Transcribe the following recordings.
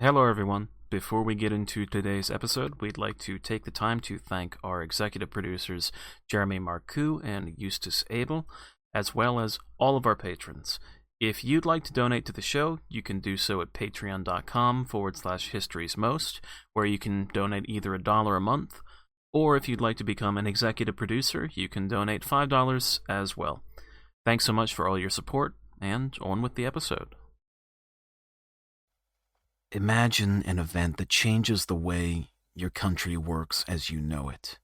Hello, everyone. Before we get into today's episode, we'd like to take the time to thank our executive producers, Jeremy Marcoux and Justus Ebel, as well as all of our patrons. If you'd like to donate to the show, you can do so at patreon.com/historiesmost, where you can donate either $1 a month, or if you'd like to become an executive producer, you can donate $5 as well. Thanks so much for all your support, and on with the episode. Imagine an event that changes the way your country works as you know it.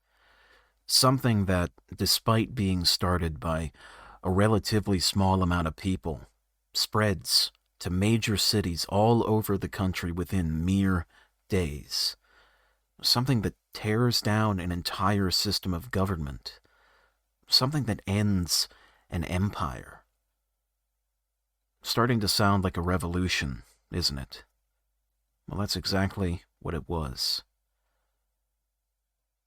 Something that, despite being started by a relatively small amount of people, spreads to major cities all over the country within mere days. Something that tears down an entire system of government. Something that ends an empire. Starting to sound like a revolution, isn't it? Well, that's exactly what it was.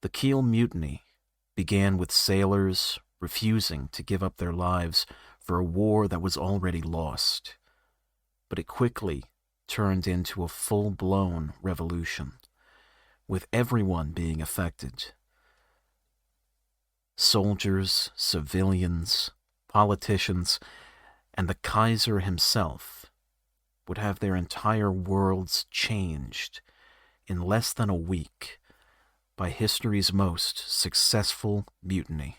The Kiel Mutiny began with sailors refusing to give up their lives for a war that was already lost, but it quickly turned into a full-blown revolution, with everyone being affected. Soldiers, civilians, politicians, and the Kaiser himself would have their entire worlds changed in less than a week by history's most successful mutiny.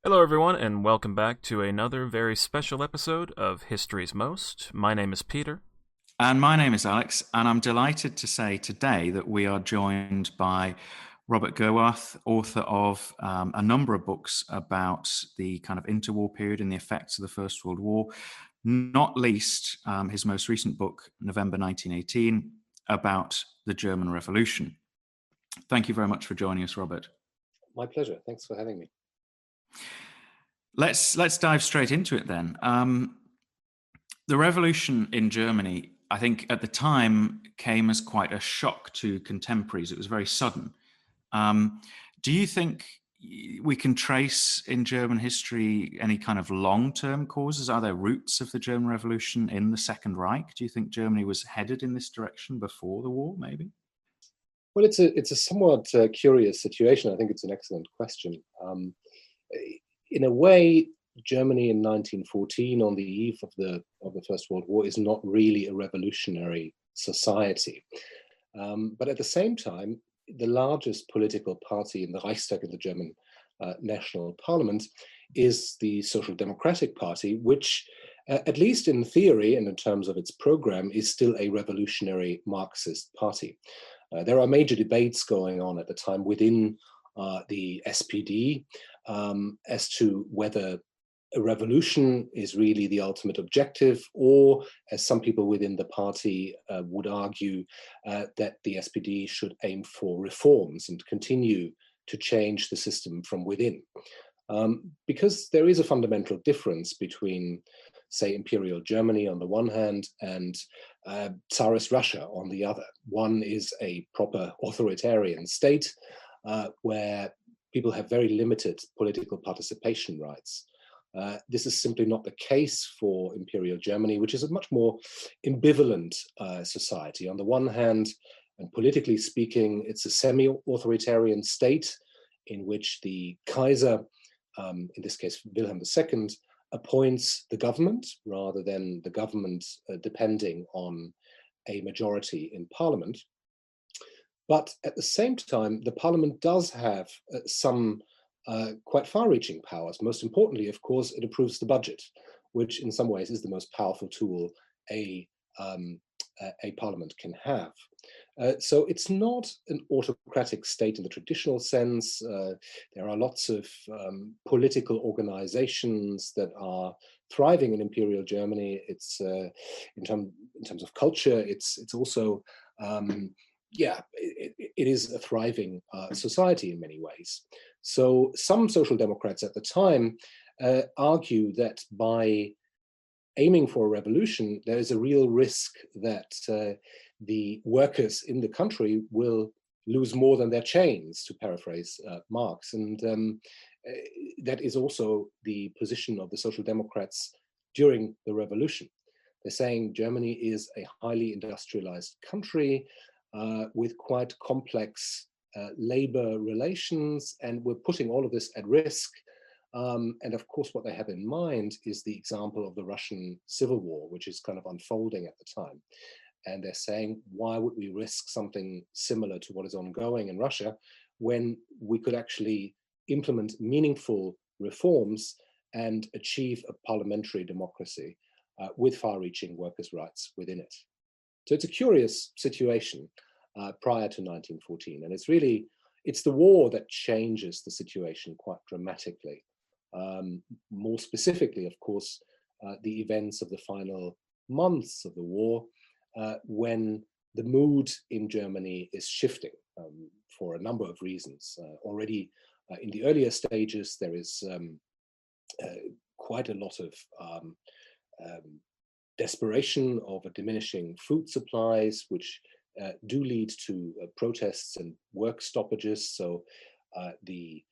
Hello, everyone, and welcome back to another very special episode of History's Most. My name is Peter. And my name is Alex, and I'm delighted to say today that we are joined by Robert Gerwarth, author of a number of books about the kind of interwar period and the effects of the First World War, not least his most recent book, November 1918, about the German Revolution. Thank you very much for joining us, Robert. My pleasure. Thanks for having me. Let's dive straight into it then. The revolution in Germany, I think at the time, came as quite a shock to contemporaries. It was very sudden. Do you think we can trace in German history any kind of long-term causes? Are there roots of the German Revolution in the Second Reich? Do you think Germany was headed in this direction before the war, maybe? Well, it's a somewhat curious situation. I think it's an excellent question. In a way, Germany in 1914, on the eve of the First World War, is not really a revolutionary society. But at the same time, the largest political party in the Reichstag, in the German National Parliament, is the Social Democratic Party, which, at least in theory and in terms of its program, is still a revolutionary Marxist party. There are major debates going on at the time within the SPD as to whether a revolution is really the ultimate objective, or, as some people within the party would argue, that the SPD should aim for reforms and continue to change the system from within. Because there is a fundamental difference between, say, Imperial Germany on the one hand and Tsarist Russia on the other. One is a proper authoritarian state where people have very limited political participation rights. This is simply not the case for Imperial Germany, which is a much more ambivalent society. On the one hand, and politically speaking, it's a semi-authoritarian state in which the Kaiser, in this case Wilhelm II, appoints the government rather than the government depending on a majority in parliament. But at the same time, the parliament does have some quite far-reaching powers. Most importantly, of course, it approves the budget, which in some ways is the most powerful tool a parliament can have. So it's not an autocratic state in the traditional sense. There are lots of political organizations that are thriving in Imperial Germany. It's in terms of culture, it's also it is a thriving society in many ways. So some social democrats at the time argue that by aiming for a revolution, there is a real risk that the workers in the country will lose more than their chains, to paraphrase Marx. And that is also the position of the Social Democrats during the revolution. They're saying Germany is a highly industrialized country with quite complex labor relations, and we're putting all of this at risk. And of course, what they have in mind is the example of the Russian Civil War, which is kind of unfolding at the time. And they're saying, why would we risk something similar to what is ongoing in Russia when we could actually implement meaningful reforms and achieve a parliamentary democracy with far-reaching workers' rights within it? So it's a curious situation prior to 1914. And it's the war that changes the situation quite dramatically. More specifically, of course, the events of the final months of the war, when the mood in Germany is shifting for a number of reasons. Already in the earlier stages, there is quite a lot of desperation over diminishing food supplies, which do lead to protests and work stoppages. So the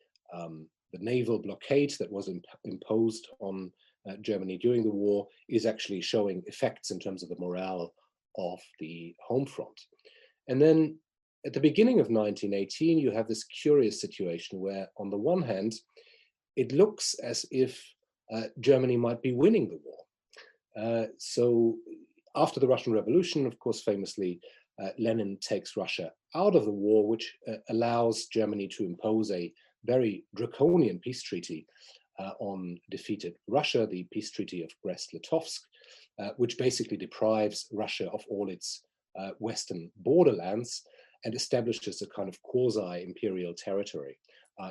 naval blockade that was imposed on Germany during the war is actually showing effects in terms of the morale of the home front. And then at the beginning of 1918, you have this curious situation where, on the one hand, it looks as if Germany might be winning the war. So after the Russian Revolution, of course, famously, Lenin takes Russia out of the war, which allows Germany to impose a very draconian peace treaty on defeated Russia, the peace treaty of Brest-Litovsk, which basically deprives Russia of all its western borderlands and establishes a kind of quasi-imperial territory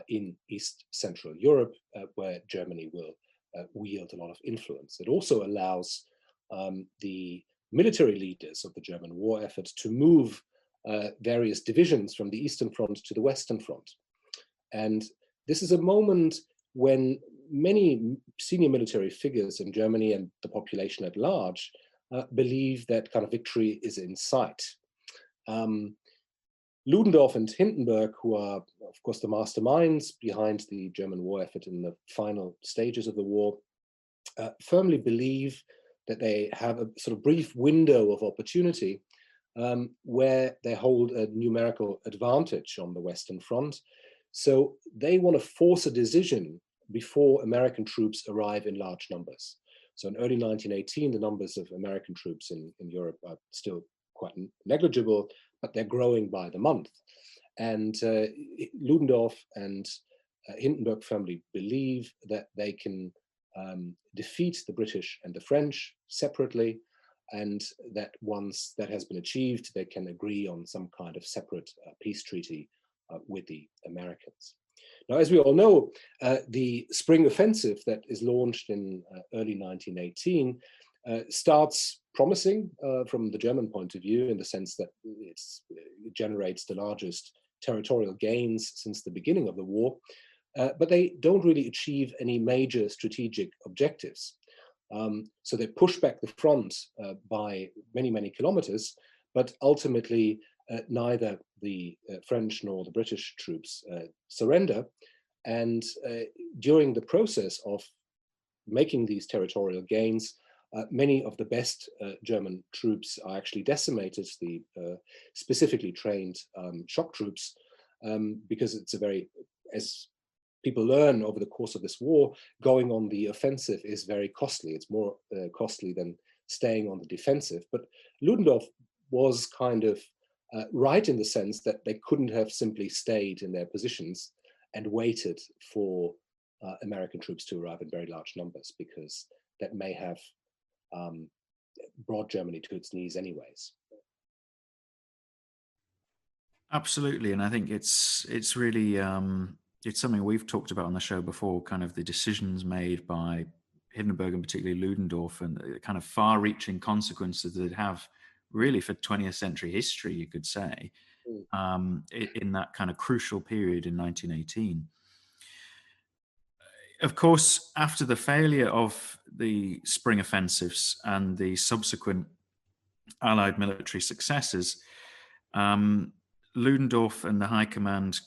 in East Central Europe, where Germany will wield a lot of influence. It also allows the military leaders of the German war effort to move various divisions from the Eastern Front to the Western Front. And this is a moment when many senior military figures in Germany and the population at large believe that kind of victory is in sight. Ludendorff and Hindenburg, who are, of course, the masterminds behind the German war effort in the final stages of the war, firmly believe that they have a sort of brief window of opportunity where they hold a numerical advantage on the Western Front. So they want to force a decision before American troops arrive in large numbers. So in early 1918, the numbers of American troops in Europe are still quite negligible, but they're growing by the month. And Ludendorff and Hindenburg firmly believe that they can defeat the British and the French separately, and that once that has been achieved, they can agree on some kind of separate peace treaty with the Americans. Now, as we all know, the spring offensive that is launched in early 1918 starts promising from the German point of view, in the sense that it generates the largest territorial gains since the beginning of the war, but they don't really achieve any major strategic objectives. So they push back the front by many, many kilometers, but ultimately neither the French nor the British troops surrender. And during the process of making these territorial gains, many of the best German troops are actually decimated, the specifically trained shock troops, because it's a very, as people learn over the course of this war, going on the offensive is very costly. It's more costly than staying on the defensive. But Ludendorff was kind of right in the sense that they couldn't have simply stayed in their positions and waited for American troops to arrive in very large numbers, because that may have brought Germany to its knees anyways. Absolutely, and I think it's really it's something we've talked about on the show before, kind of the decisions made by Hindenburg and particularly Ludendorff, and the kind of far-reaching consequences that it have really for 20th century history, you could say, in that kind of crucial period in 1918. Of course, after the failure of the spring offensives and the subsequent Allied military successes, Ludendorff and the High Command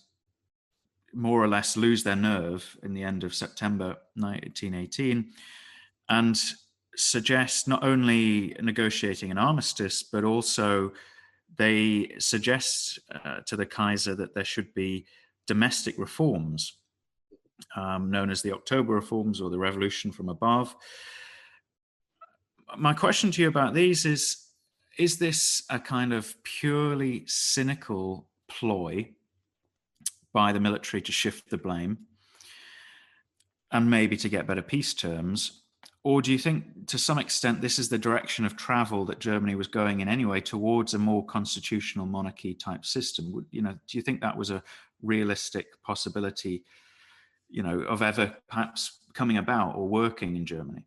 more or less lose their nerve in the end of September 1918 and suggest not only negotiating an armistice, but also they suggest to the Kaiser that there should be domestic reforms, known as the October Reforms or the Revolution from Above. My question to you about these is this a kind of purely cynical ploy by the military to shift the blame and maybe to get better peace terms? Or do you think to some extent this is the direction of travel that Germany was going in anyway, towards a more constitutional monarchy type system? Do you think that was a realistic possibility, of ever perhaps coming about or working in Germany?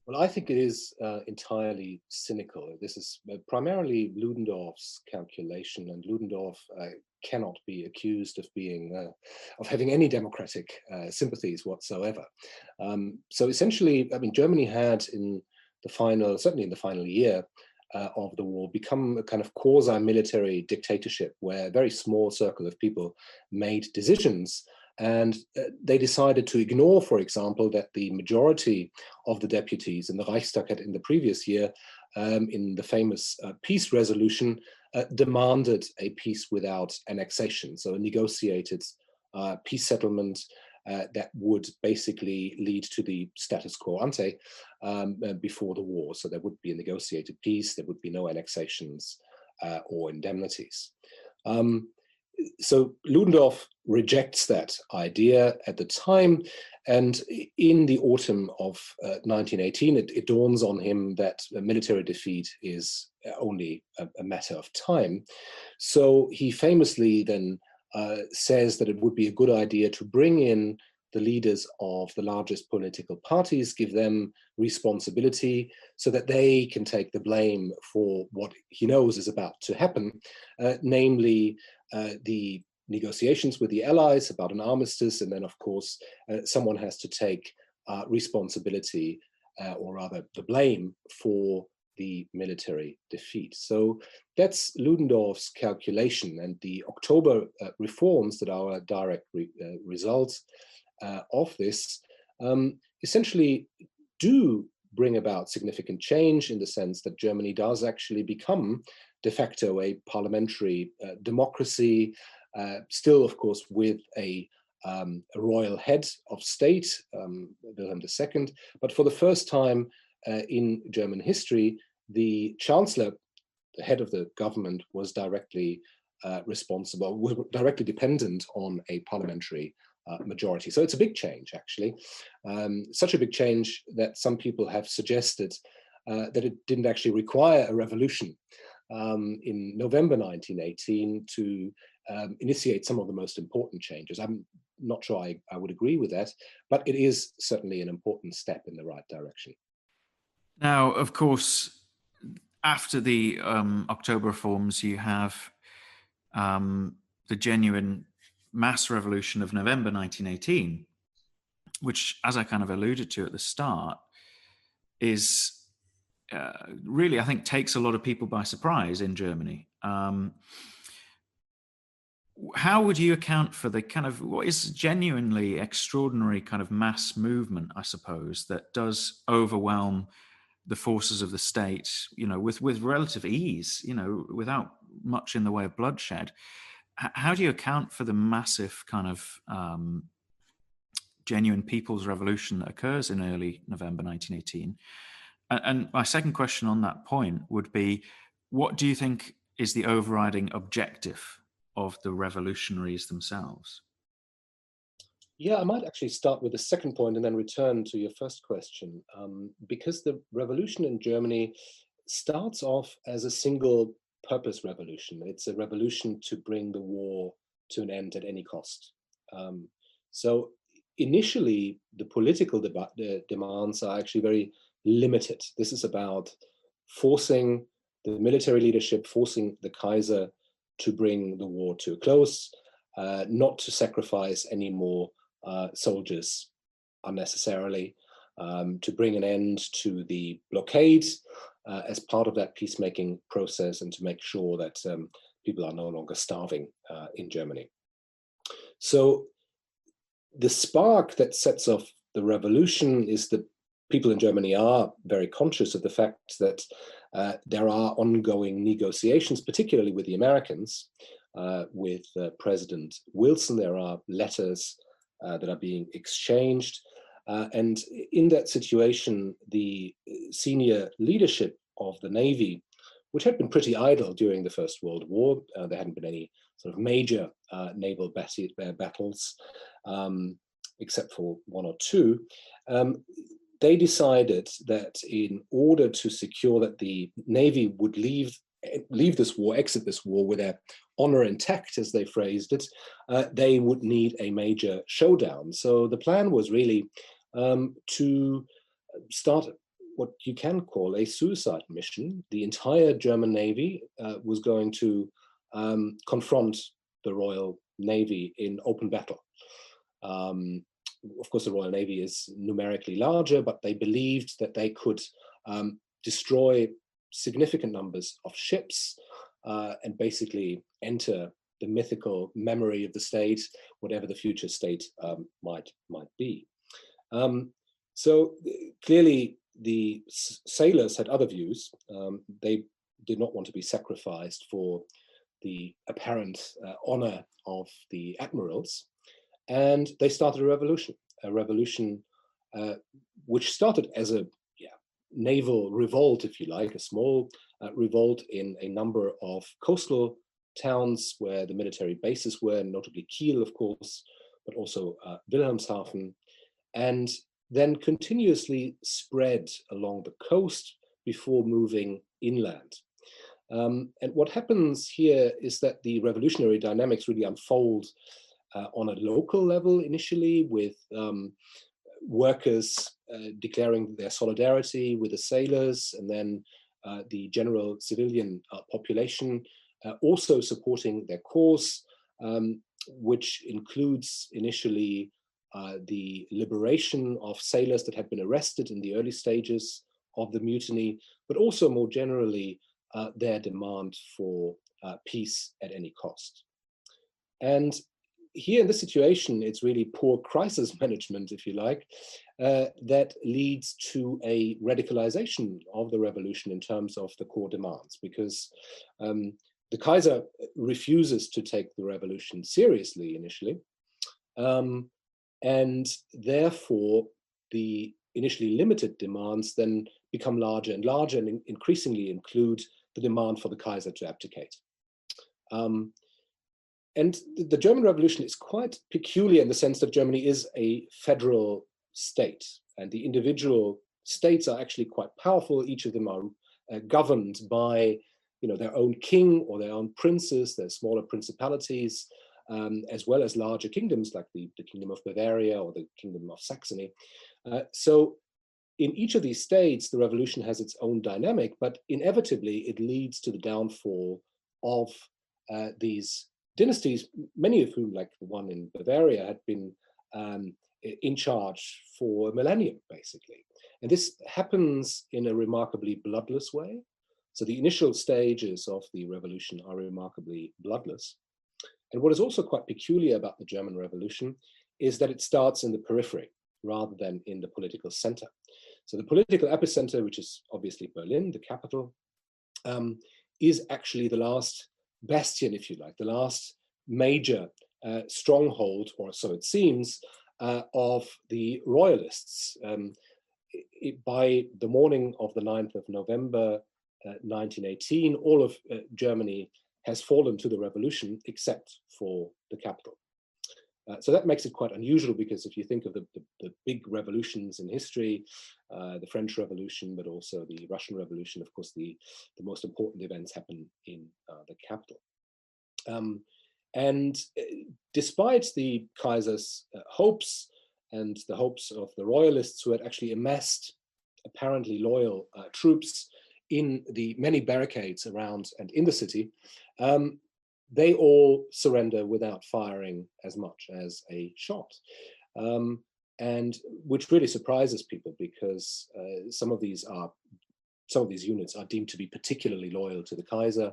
Well, I think it is entirely cynical. This is primarily Ludendorff's calculation, and Ludendorff cannot be accused of having any democratic sympathies whatsoever. So essentially, I mean, Germany had certainly in the final year of the war, become a kind of quasi-military dictatorship where a very small circle of people made decisions. And they decided to ignore, for example, that the majority of the deputies in the Reichstag had in the previous year, in the famous peace resolution, demanded a peace without annexation. So a negotiated peace settlement that would basically lead to the status quo ante before the war. So there would be a negotiated peace, there would be no annexations or indemnities. So Ludendorff rejects that idea at the time, and in the autumn of 1918, it dawns on him that a military defeat is only a matter of time. So he famously then says that it would be a good idea to bring in the leaders of the largest political parties, give them responsibility so that they can take the blame for what he knows is about to happen, namely the negotiations with the Allies about an armistice, and then of course someone has to take responsibility or rather the blame for the military defeat. So that's Ludendorff's calculation, and the October reforms that are a direct result of this essentially do bring about significant change in the sense that Germany does actually become de facto a parliamentary democracy, still of course with a royal head of state, Wilhelm II, but for the first time in German history, the chancellor, the head of the government, was directly directly dependent on a parliamentary majority. So it's a big change, actually. Such a big change that some people have suggested that it didn't actually require a revolution in November 1918 to initiate some of the most important changes. I'm not sure I would agree with that, but it is certainly an important step in the right direction. Now, of course, after the October reforms, you have the genuine mass revolution of November 1918, which, as I kind of alluded to at the start, is really, I think, takes a lot of people by surprise in Germany. How would you account for the kind of what is genuinely extraordinary kind of mass movement, I suppose, that does overwhelm the forces of the state, with relative ease, without much in the way of bloodshed? How do you account for the massive kind of genuine people's revolution that occurs in early November 1918? And my second question on that point would be, what do you think is the overriding objective of the revolutionaries themselves? Yeah, I might actually start with the second point and then return to your first question, because the revolution in Germany starts off as a single purpose revolution. It's a revolution to bring the war to an end at any cost. So initially, the political demands are actually very limited. This is about forcing the military leadership, forcing the Kaiser to bring the war to a close, not to sacrifice any more soldiers unnecessarily, to bring an end to the blockade as part of that peacemaking process and to make sure that people are no longer starving in Germany. So the spark that sets off the revolution is that people in Germany are very conscious of the fact that there are ongoing negotiations, particularly with the Americans, with President Wilson. There are letters that are being exchanged. And in that situation, the senior leadership of the Navy, which had been pretty idle during the First World War, there hadn't been any sort of major naval battles, except for one or two, they decided that in order to secure that the Navy would leave this war, exit this war with their honor intact, as they phrased it, they would need a major showdown. So the plan was really to start what you can call a suicide mission. The entire German Navy was going to confront the Royal Navy in open battle. Of course, the Royal Navy is numerically larger, but they believed that they could destroy significant numbers of ships and basically enter the mythical memory of the state, whatever the future state might be. So clearly, the sailors had other views. They did not want to be sacrificed for the apparent honor of the admirals. And they started a revolution which started as a naval revolt, if you like, a small revolt in a number of coastal towns where the military bases were, notably Kiel, of course, but also Wilhelmshaven, and then continuously spread along the coast before moving inland. And what happens here is that the revolutionary dynamics really unfold on a local level initially, with workers declaring their solidarity with the sailors, and then the general civilian population also supporting their cause, which includes initially the liberation of sailors that had been arrested in the early stages of the mutiny, but also more generally their demand for peace at any cost. And here in this situation, it's really poor crisis management, if you like, that leads to a radicalization of the revolution in terms of the core demands, because the Kaiser refuses to take the revolution seriously initially, and therefore the initially limited demands then become larger and larger and increasingly include the demand for the Kaiser to abdicate. And the German Revolution is quite peculiar in the sense that Germany is a federal state, and the individual states are actually quite powerful. Each of them are governed by, their own king or their own princes, their smaller principalities, as well as larger kingdoms like the Kingdom of Bavaria or the Kingdom of Saxony. So in each of these states, the revolution has its own dynamic, but inevitably it leads to the downfall of these dynasties, many of whom, like the one in Bavaria, had been in charge for a millennium, basically. And this happens in a remarkably bloodless way. So the initial stages of the revolution are remarkably bloodless. And what is also quite peculiar about the German Revolution is that it starts in the periphery rather than in the political center. So the political epicenter, which is obviously Berlin, the capital, is actually the last bastion, if you like, the last major stronghold, or so it seems, of the royalists. By the morning of the 9th of November 1918, all of Germany has fallen to the revolution except for the capital. So that makes it quite unusual, because if you think of the big revolutions in history, the French Revolution, but also the Russian Revolution, of course, the most important events happen in the capital. And despite the Kaiser's hopes and the hopes of the royalists, who had actually amassed apparently loyal troops in the many barricades around and in the city, they all surrender without firing as much as a shot. And which really surprises people, because some of these are some of these units are deemed to be particularly loyal to the Kaiser.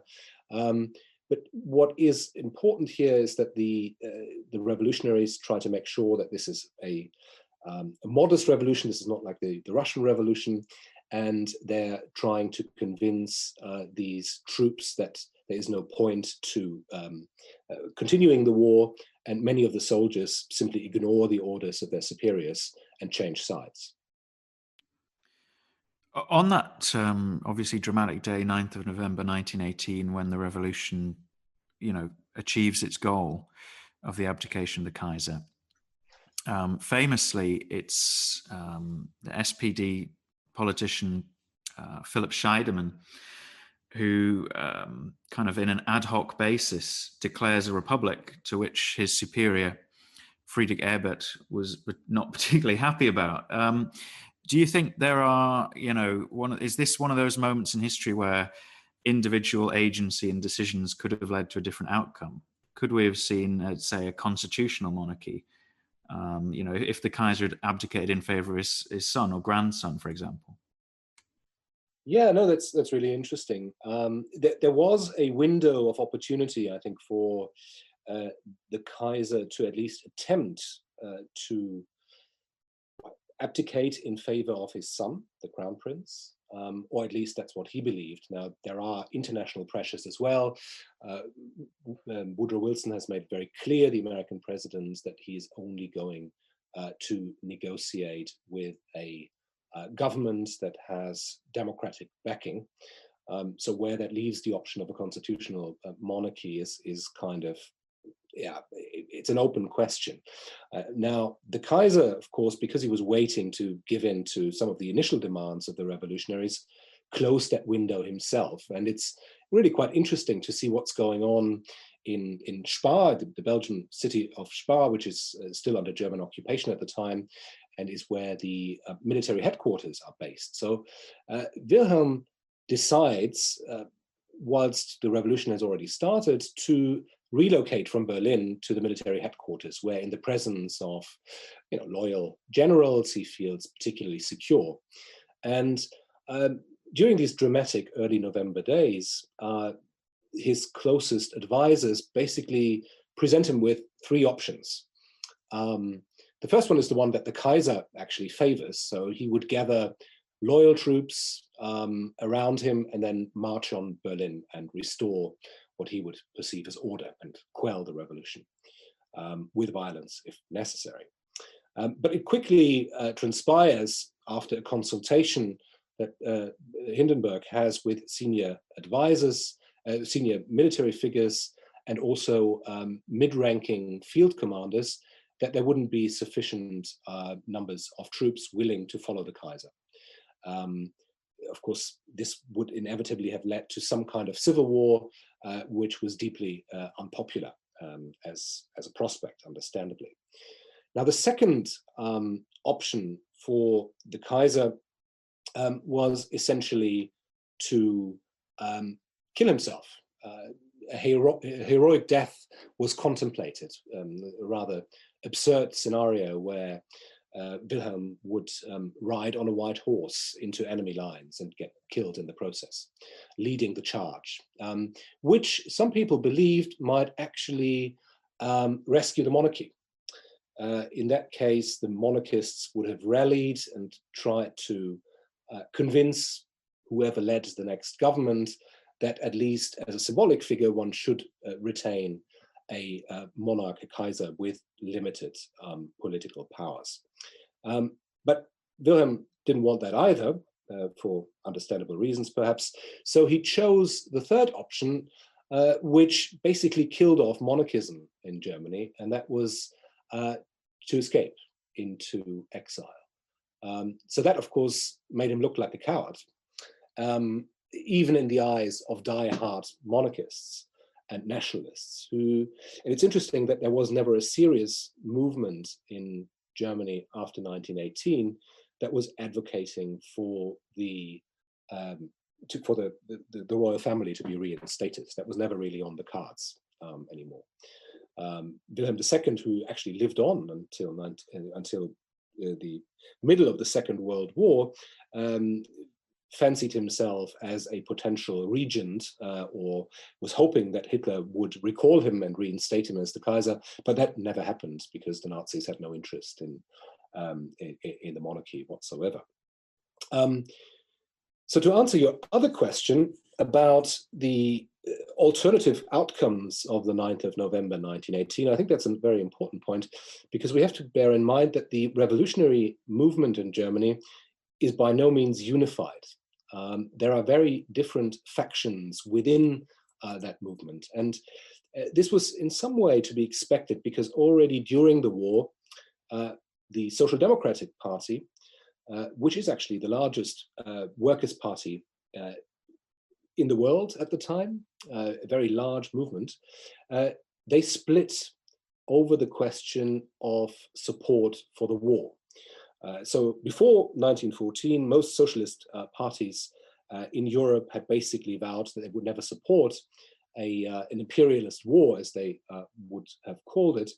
But what is important here is that the revolutionaries try to make sure that this is a modest revolution. This is not like the Russian Revolution, and they're trying to convince these troops that there is no point to continuing the war, and many of the soldiers simply ignore the orders of their superiors and change sides. On that obviously dramatic day, 9th of November 1918, when the revolution, achieves its goal of the abdication of the Kaiser, famously, it's the SPD politician Philip Scheidemann who kind of in an ad hoc basis declares a republic, to which his superior Friedrich Ebert was not particularly happy about. Do you think there are, is this one of those moments in history where individual agency and decisions could have led to a different outcome? Could we have seen, say, a constitutional monarchy? If the Kaiser had abdicated in favor of his son or grandson, for example. Yeah, no, that's really interesting. There was a window of opportunity, I think, for the Kaiser to at least attempt to abdicate in favor of his son, the Crown Prince, or at least that's what he believed. Now, there are international pressures as well. Woodrow Wilson has made very clear, the American president, that he is only going to negotiate with a government that has democratic backing. So where that leaves the option of a constitutional monarchy is kind of, it's an open question. Now, the Kaiser, of course, because he was waiting to give in to some of the initial demands of the revolutionaries, closed that window himself. And it's really quite interesting to see what's going on in Spa, the Belgian city of Spa, which is still under German occupation at the time, and is where the military headquarters are based. So Wilhelm decides, whilst the revolution has already started, to relocate from Berlin to the military headquarters, where in the presence of loyal generals, he feels particularly secure. And during these dramatic early November days, his closest advisors basically present him with three options. The first one is the one that the Kaiser actually favors. So he would gather loyal troops around him and then march on Berlin and restore what he would perceive as order and quell the revolution with violence if necessary. But it quickly transpires after a consultation that Hindenburg has with senior advisors, senior military figures, and also mid-ranking field commanders, that there wouldn't be sufficient numbers of troops willing to follow the Kaiser. Of course, this would inevitably have led to some kind of civil war, which was deeply unpopular as a prospect, understandably. Now, the second option for the Kaiser was essentially to kill himself. A heroic death was contemplated, a rather absurd scenario where Wilhelm would ride on a white horse into enemy lines and get killed in the process, leading the charge, which some people believed might actually rescue the monarchy. In that case, the monarchists would have rallied and tried to convince whoever led the next government that at least as a symbolic figure, one should retain a monarch, a Kaiser, with limited political powers. But Wilhelm didn't want that either, for understandable reasons perhaps. So he chose the third option, which basically killed off monarchism in Germany, and that was to escape into exile. So that, of course, made him look like a coward, even in the eyes of die-hard monarchists and nationalists and it's interesting that there was never a serious movement in Germany after 1918 that was advocating for the royal family to be reinstated. That was never really on the cards anymore. Wilhelm II, who actually lived on until the middle of the Second World War, fancied himself as a potential regent, or was hoping that Hitler would recall him and reinstate him as the Kaiser, but that never happened because the Nazis had no interest in the monarchy whatsoever. So to answer your other question about the alternative outcomes of the 9th of November 1918, I think that's a very important point, because we have to bear in mind that the revolutionary movement in Germany is by no means unified. There are very different factions within that movement. And this was in some way to be expected, because already during the war, the Social Democratic Party, which is actually the largest workers' party in the world at the time, a very large movement, they split over the question of support for the war. So before 1914, most socialist parties in Europe had basically vowed that they would never support an imperialist war, as they would have called it.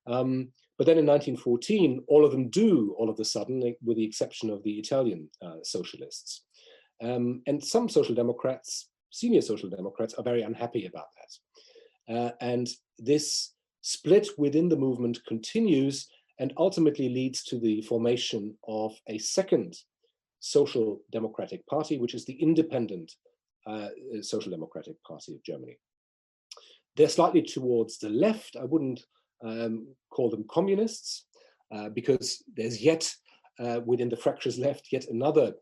But then in 1914, all of them do, all of a sudden, with the exception of the Italian socialists. And some social democrats, senior social democrats, are very unhappy about that. And this split within the movement continues and ultimately leads to the formation of a second social democratic party, which is the Independent Social Democratic Party of Germany. They're slightly towards the left. I wouldn't call them communists, because there's yet, within the fractious left, yet another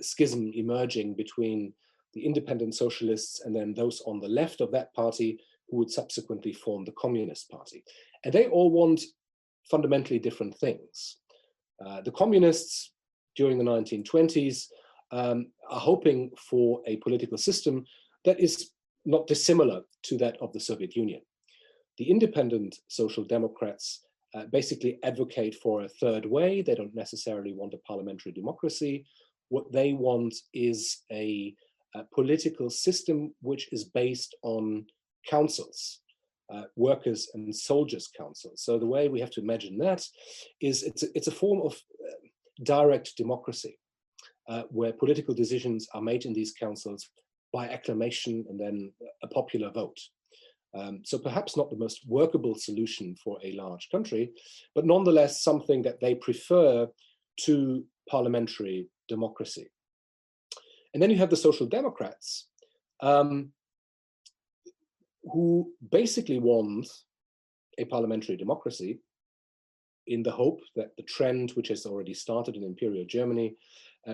schism emerging between the independent socialists and then those on the left of that party who would subsequently form the Communist Party. And they all want fundamentally different things. The communists during the 1920s are hoping for a political system that is not dissimilar to that of the Soviet Union. The independent social democrats basically advocate for a third way. They don't necessarily want a parliamentary democracy. What they want is a political system which is based on councils, workers and soldiers councils. So the way we have to imagine that is it's a form of direct democracy, where political decisions are made in these councils by acclamation and then a popular vote. So perhaps not the most workable solution for a large country, but nonetheless something that they prefer to parliamentary democracy. And then you have the Social Democrats, who basically want a parliamentary democracy in the hope that the trend, which has already started in Imperial Germany,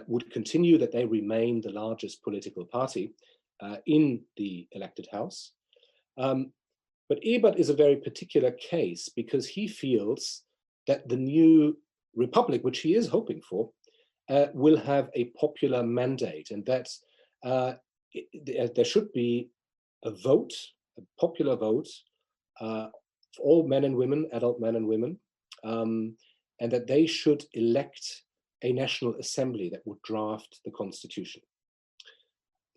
would continue, that they remain the largest political party in the elected house. But Ebert is a very particular case, because he feels that the new republic, which he is hoping for, will have a popular mandate, and that there should be a vote, a popular vote, for all men and women, adult men and women, and that they should elect a national assembly that would draft the constitution.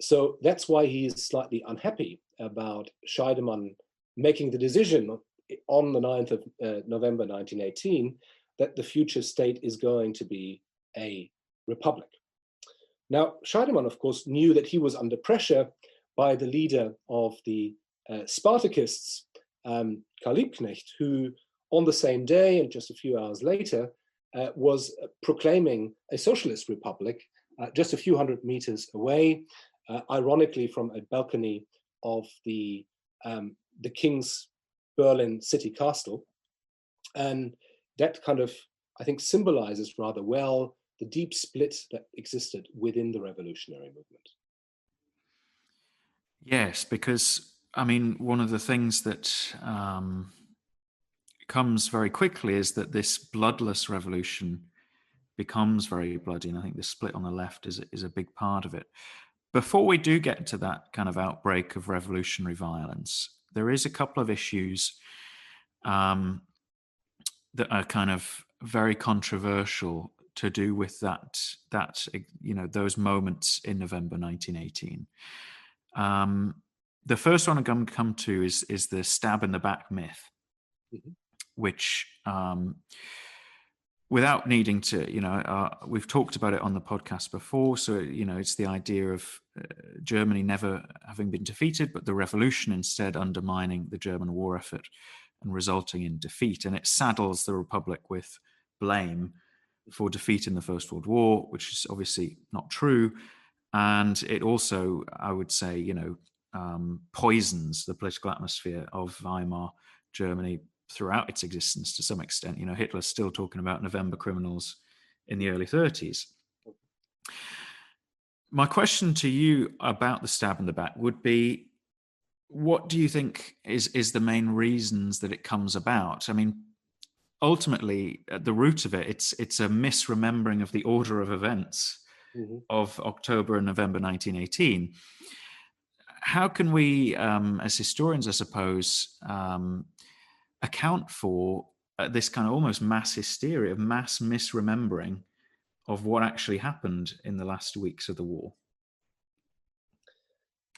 So that's why he is slightly unhappy about Scheidemann making the decision on the 9th of November 1918 that the future state is going to be a republic. Now, Scheidemann, of course, knew that he was under pressure by the leader of the Spartakists, Karl Liebknecht, who on the same day and just a few hours later was proclaiming a socialist republic just a few hundred meters away, ironically from a balcony of the King's Berlin city castle. And that kind of, I think, symbolizes rather well the deep split that existed within the revolutionary movement. Yes, because, I mean, one of the things that comes very quickly is that this bloodless revolution becomes very bloody, and I think the split on the left is a big part of it. Before we do get to that kind of outbreak of revolutionary violence, there is a couple of issues that are kind of very controversial to do with that those moments in November 1918. The first one I'm going to come to is the stab in the back myth, which without needing to, we've talked about it on the podcast before. So, it's the idea of Germany never having been defeated, but the revolution instead undermining the German war effort and resulting in defeat. And it saddles the Republic with blame for defeat in the First World War, which is obviously not true. And it also, I would say, poisons the political atmosphere of Weimar Germany throughout its existence to some extent. Hitler's still talking about November criminals in the early 30s. My question to you about the stab in the back would be, what do you think is the main reasons that it comes about? I mean, ultimately, at the root of it, it's a misremembering of the order of events of October and November 1918. How can we, as historians, I suppose, account for this kind of almost mass hysteria, of mass misremembering of what actually happened in the last weeks of the war?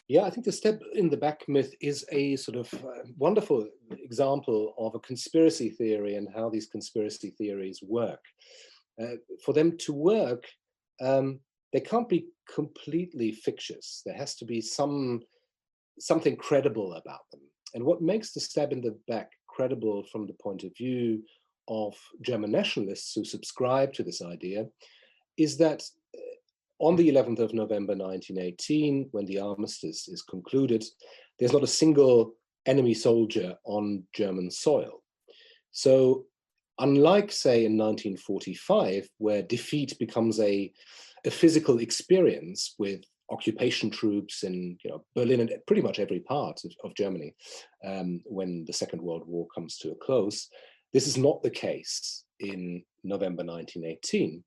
Yeah, I think the stab in the back myth is a sort of wonderful example of a conspiracy theory and how these conspiracy theories work. For them to work, they can't be completely fictitious. There has to be something credible about them. And what makes the stab in the back credible from the point of view of German nationalists who subscribe to this idea is that on the 11th of November 1918, when the armistice is concluded, there's not a single enemy soldier on German soil. So unlike, say, in 1945, where defeat becomes a physical experience with occupation troops in Berlin and pretty much every part of Germany when the Second World War comes to a close, this is not the case in November 1918.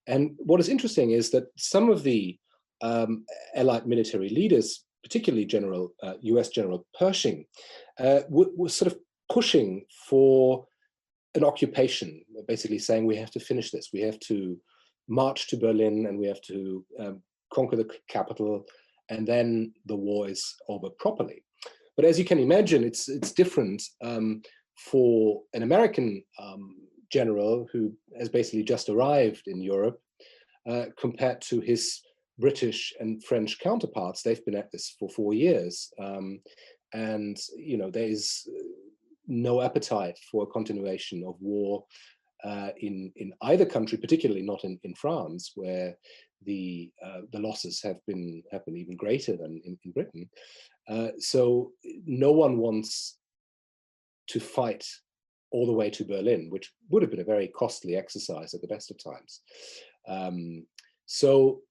And what is interesting is that some of the Allied military leaders, particularly US General Pershing, were sort of pushing for an occupation, basically saying we have to finish this, we have to march to Berlin and we have to conquer the capital, and then the war is over properly. But as you can imagine, it's different for an American general who has basically just arrived in Europe compared to his British and French counterparts. They've been at this for 4 years. And, there is no appetite for a continuation of war in either country, particularly not in France, where the losses have been even greater than in Britain. So no one wants to fight all the way to Berlin, which would have been a very costly exercise at the best of times. So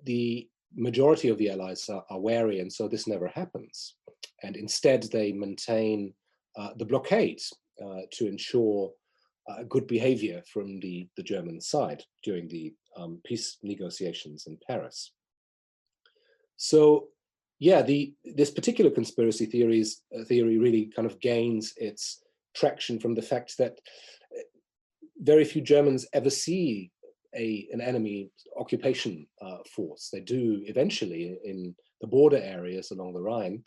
the majority of the Allies are wary, and so this never happens. And instead they maintain the blockade to ensure good behavior from the German side during the peace negotiations in Paris. So yeah, this particular conspiracy theory really kind of gains its traction from the fact that very few Germans ever see an enemy occupation force. They do eventually in the border areas along the Rhine,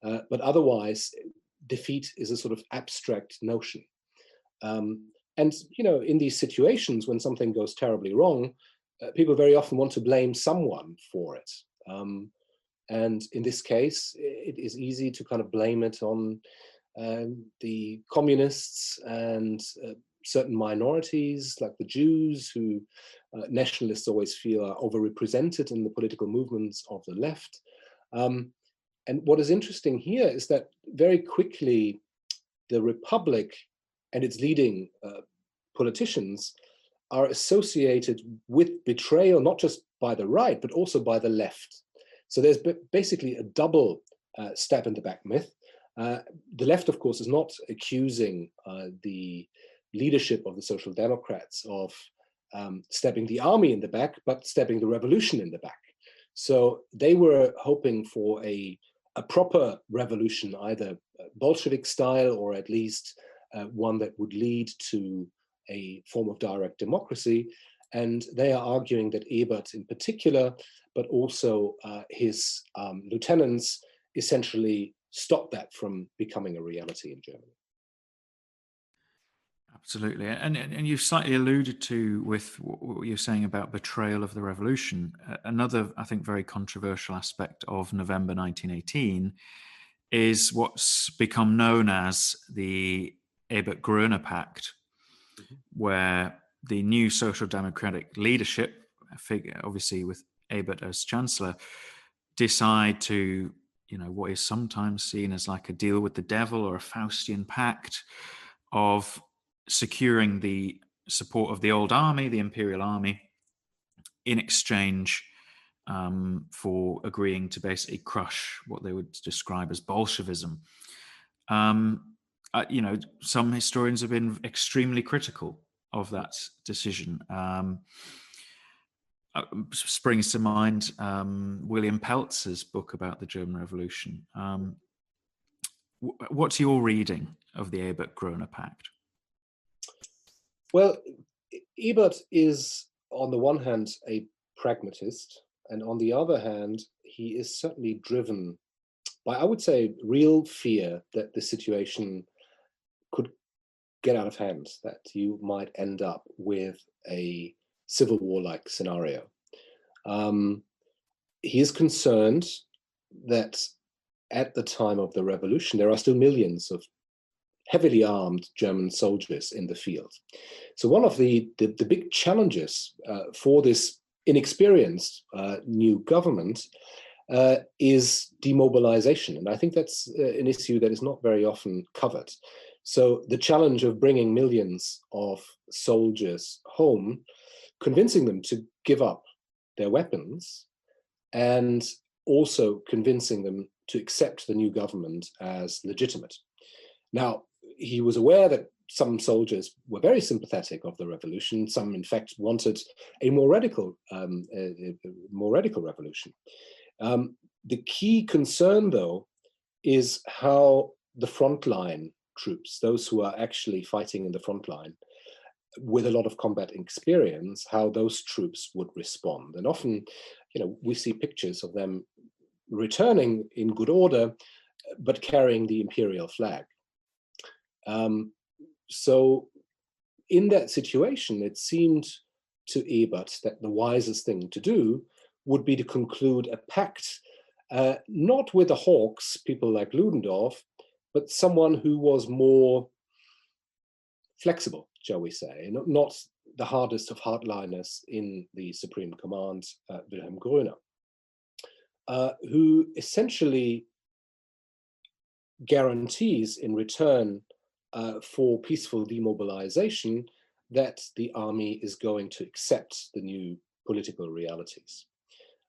but otherwise defeat is a sort of abstract notion. And in these situations when something goes terribly wrong, people very often want to blame someone for it. And in this case, it is easy to kind of blame it on the communists and certain minorities like the Jews, who nationalists always feel are overrepresented in the political movements of the left. And what is interesting here is that very quickly the Republic and its leading politicians are associated with betrayal, not just by the right, but also by the left. So there's basically a double stab in the back myth. The left, of course, is not accusing the leadership of the Social Democrats of stabbing the army in the back, but stabbing the revolution in the back. So they were hoping for a proper revolution, either Bolshevik style or at least one that would lead to a form of direct democracy. And they are arguing that Ebert in particular, but also his lieutenants, essentially stopped that from becoming a reality in Germany. Absolutely, and you slightly alluded to with what you're saying about betrayal of the revolution. Another, I think, very controversial aspect of November 1918 is what's become known as the Ebert-Groener Pact, Mhm. where the new social democratic leadership, obviously with Ebert as chancellor, decide to, what is sometimes seen as like a deal with the devil or a Faustian pact of securing the support of the old army, the imperial army, in exchange for agreeing to basically crush what they would describe as Bolshevism. Some historians have been extremely critical of that decision. Springs to mind William Peltz's book about the German Revolution. What's your reading of the Ebert-Groener Pact? Well, Ebert is, on the one hand, a pragmatist, and on the other hand, he is certainly driven by, I would say, real fear that the situation could get out of hand, that you might end up with a civil war-like scenario. He is concerned that at the time of the revolution, there are still millions of heavily armed German soldiers in the field. So one of the big challenges for this inexperienced new government is demobilization. And I think that's an issue that is not very often covered. So the challenge of bringing millions of soldiers home, convincing them to give up their weapons, and also convincing them to accept the new government as legitimate. Now, he was aware that some soldiers were very sympathetic of the revolution. Some, in fact, wanted a more radical revolution. The key concern, though, is how the frontline troops, those who are actually fighting in the front line with a lot of combat experience, how those troops would respond. And often, we see pictures of them returning in good order, but carrying the imperial flag. So in that situation, it seemed to Ebert that the wisest thing to do would be to conclude a pact, not with the hawks, people like Ludendorff, but someone who was more flexible, shall we say, not the hardest of hardliners in the Supreme Command, Wilhelm Groener, who essentially guarantees in return for peaceful demobilization that the army is going to accept the new political realities.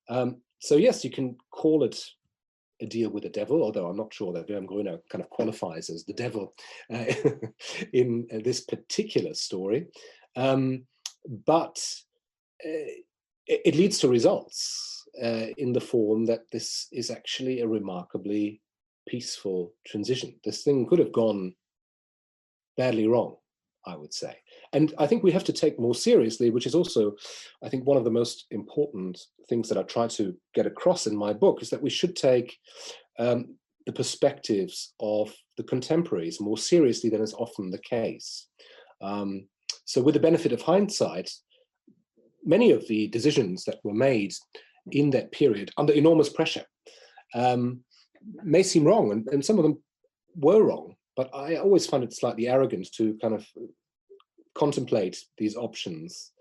So yes, you can call it a deal with the devil, although I'm not sure that Wilhelm Groener kind of qualifies as the devil in this particular story. But it leads to results in the form that this is actually a remarkably peaceful transition. This thing could have gone badly wrong, I would say. And I think we have to take more seriously, which is also, I think, one of the most important things that I try to get across in my book, is that we should take the perspectives of the contemporaries more seriously than is often the case. So with the benefit of hindsight, many of the decisions that were made in that period under enormous pressure may seem wrong, and some of them were wrong. But I always find it slightly arrogant to kind of contemplate these options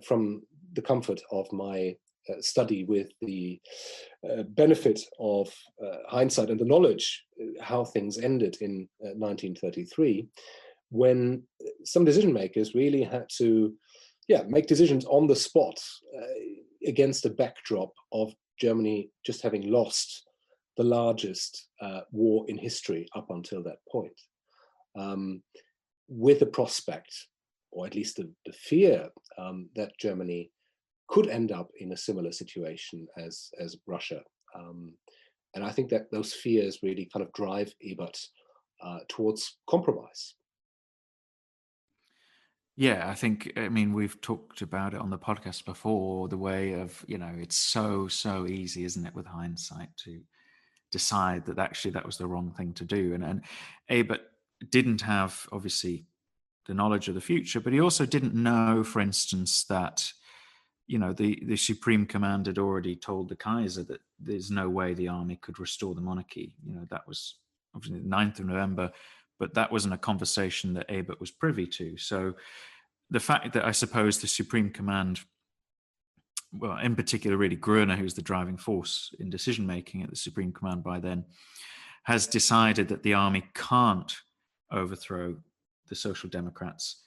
from the comfort of my study with the benefit of hindsight and the knowledge how things ended in 1933, when some decision makers really had to make decisions on the spot against a backdrop of Germany just having lost the largest war in history up until that point, with the prospect, or at least the fear, that Germany could end up in a similar situation as Russia. And I think that those fears really kind of drive Ebert towards compromise. Yeah, I mean, we've talked about it on the podcast before, the way of, it's so easy, isn't it, with hindsight, to decide that actually that was the wrong thing to do. And Ebert didn't have, obviously, the knowledge of the future, but he also didn't know, for instance, that the Supreme Command had already told the Kaiser that there's no way the army could restore the monarchy. That was obviously the 9th of November, but that wasn't a conversation that Ebert was privy to. So the fact that I suppose the Supreme Command, well, in particular, really Groener, who's the driving force in decision-making at the Supreme Command by then, has decided that the army can't overthrow the Social Democrats,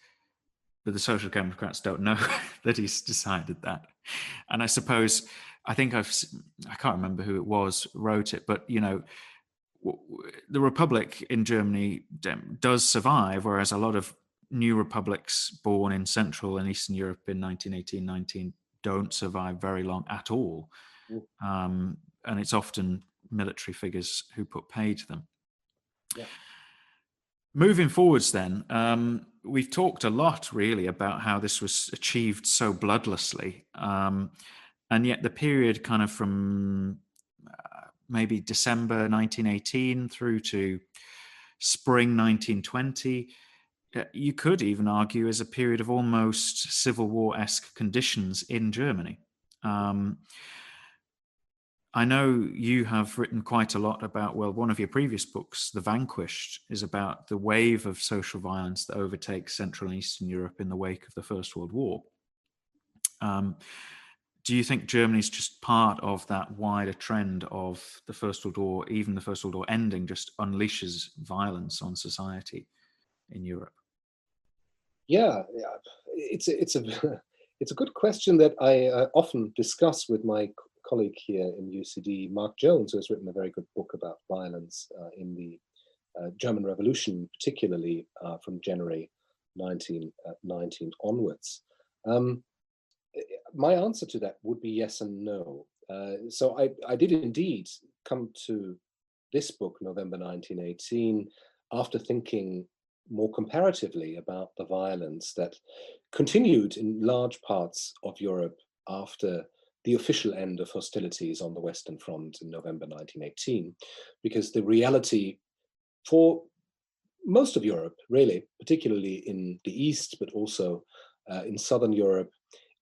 but the Social Democrats don't know that he's decided that. And I suppose, I can't remember who it was wrote it, but, the Republic in Germany does survive, whereas a lot of new republics born in Central and Eastern Europe in 1918-19 don't survive very long at all. And it's often military figures who put pay to them. Yeah. Moving forwards then, we've talked a lot really about how this was achieved so bloodlessly. And yet the period kind of from maybe December 1918 through to spring 1920, you could even argue as a period of almost Civil War-esque conditions in Germany. I know you have written quite a lot about, well, one of your previous books, The Vanquished, is about the wave of social violence that overtakes Central and Eastern Europe in the wake of the First World War. Do you think Germany's just part of that wider trend of the First World War, even the First World War ending, just unleashes violence on society in Europe? Yeah. It's a good question that I often discuss with my colleague here in UCD, Mark Jones, who has written a very good book about violence in the German Revolution, particularly from January 1919 onwards. My answer to that would be yes and no. So I did indeed come to this book, November 1918, after thinking more comparatively about the violence that continued in large parts of Europe after the official end of hostilities on the Western Front in November 1918, because the reality for most of Europe, really, particularly in the East, but also in Southern Europe,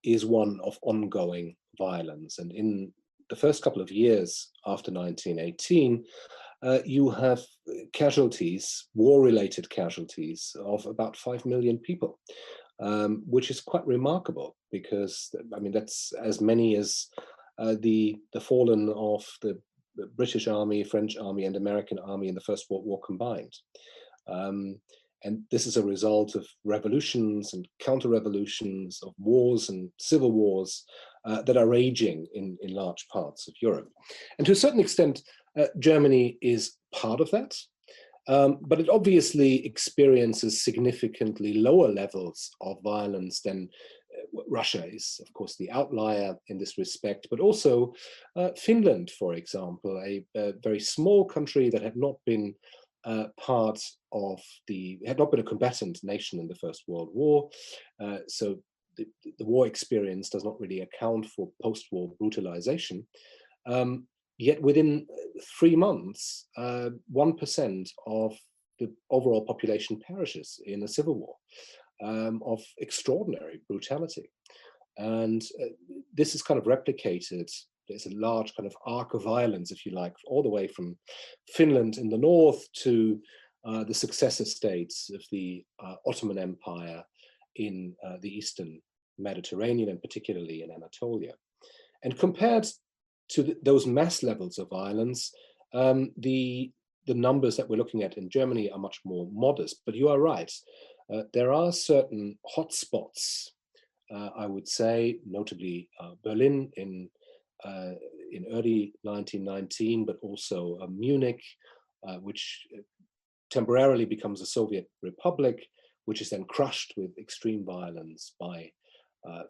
is one of ongoing violence. And in the first couple of years after 1918, you have casualties, war-related casualties of about 5 million people, which is quite remarkable because, I mean, that's as many as the fallen of the British Army, French Army, and American Army in the First World War combined. And this is a result of revolutions and counter-revolutions, of wars and civil wars that are raging in large parts of Europe. And to a certain extent, Germany is part of that, but it obviously experiences significantly lower levels of violence than Russia is, of course, the outlier in this respect, but also Finland, for example, a very small country that had not been had not been a combatant nation in the First World War. So the war experience does not really account for post-war brutalization. Yet within 3 months, 1% of the overall population perishes in a civil war of extraordinary brutality. And this is kind of replicated. There's a large kind of arc of violence, if you like, all the way from Finland in the north to the successor states of the Ottoman Empire in the Eastern Mediterranean, and particularly in Anatolia. And compared to those mass levels of violence, the numbers that we're looking at in Germany are much more modest. But you are right. There are certain hotspots, I would say, notably Berlin in early 1919, but also Munich, which temporarily becomes a Soviet republic, which is then crushed with extreme violence by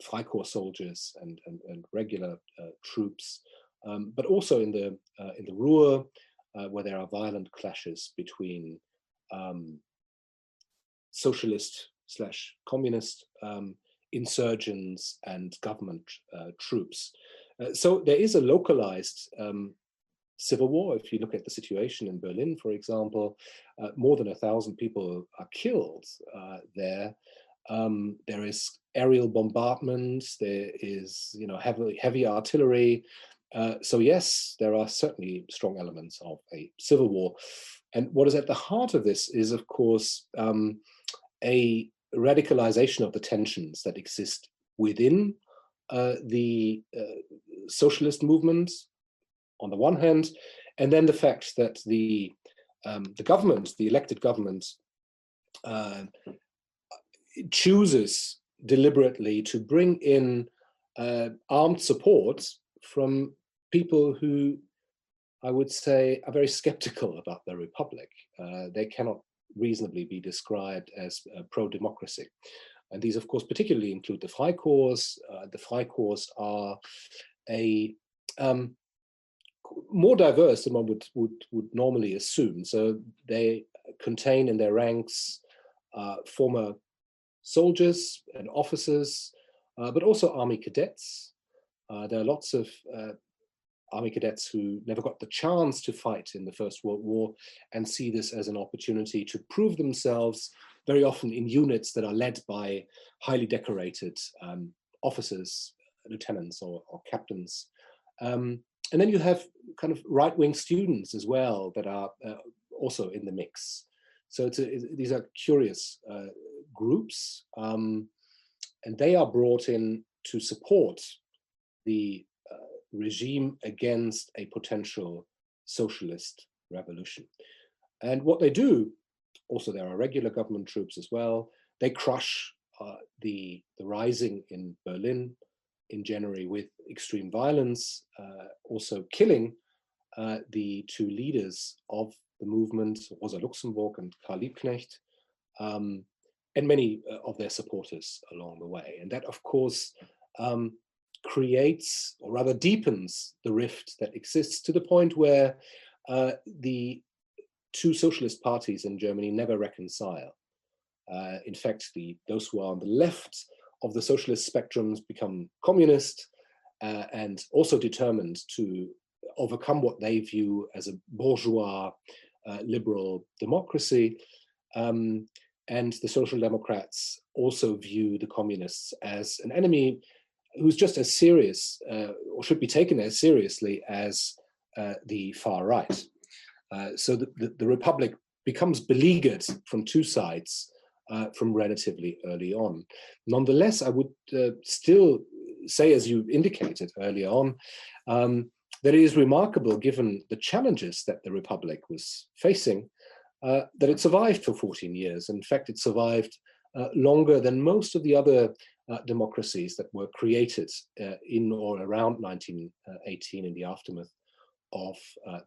Freikorps soldiers and regular troops, but also in the Ruhr, where there are violent clashes between socialist/communist insurgents and government troops. So there is a localized civil war. If you look at the situation in Berlin, for example, more than 1,000 people are killed there. There is aerial bombardment. There is, heavy artillery. So yes, there are certainly strong elements of a civil war. And what is at the heart of this is, of course, a radicalization of the tensions that exist within the socialist movement on the one hand, and then the fact that the government, the elected government, chooses deliberately to bring in armed support from people who, I would say, are very skeptical about the republic. They cannot reasonably be described as pro-democracy. And these, of course, particularly include the Freikorps. The Freikorps are a more diverse than one would normally assume. So they contain in their ranks former soldiers and officers, but also army cadets. There are lots of army cadets who never got the chance to fight in the First World War and see this as an opportunity to prove themselves, very often in units that are led by highly decorated officers, lieutenants or captains. And then you have kind of right-wing students as well that are also in the mix. So these are curious groups, and they are brought in to support the regime against a potential socialist revolution. And what they do, also there are regular government troops as well, they crush the rising in Berlin in January with extreme violence, also killing the two leaders of the movement, Rosa Luxemburg and Karl Liebknecht, and many of their supporters along the way. And that, of course, creates, or rather deepens, the rift that exists to the point where the two socialist parties in Germany never reconcile. In fact, those who are on the left of the socialist spectrums become communist and also determined to overcome what they view as a bourgeois liberal democracy. And the Social Democrats also view the communists as an enemy who's just as serious, or should be taken as seriously as the far right. So the Republic becomes beleaguered from two sides from relatively early on. Nonetheless, I would still say, as you indicated earlier on, that it is remarkable, given the challenges that the Republic was facing, that it survived for 14 years. In fact, it survived longer than most of the other democracies that were created in or around 1918 in the aftermath of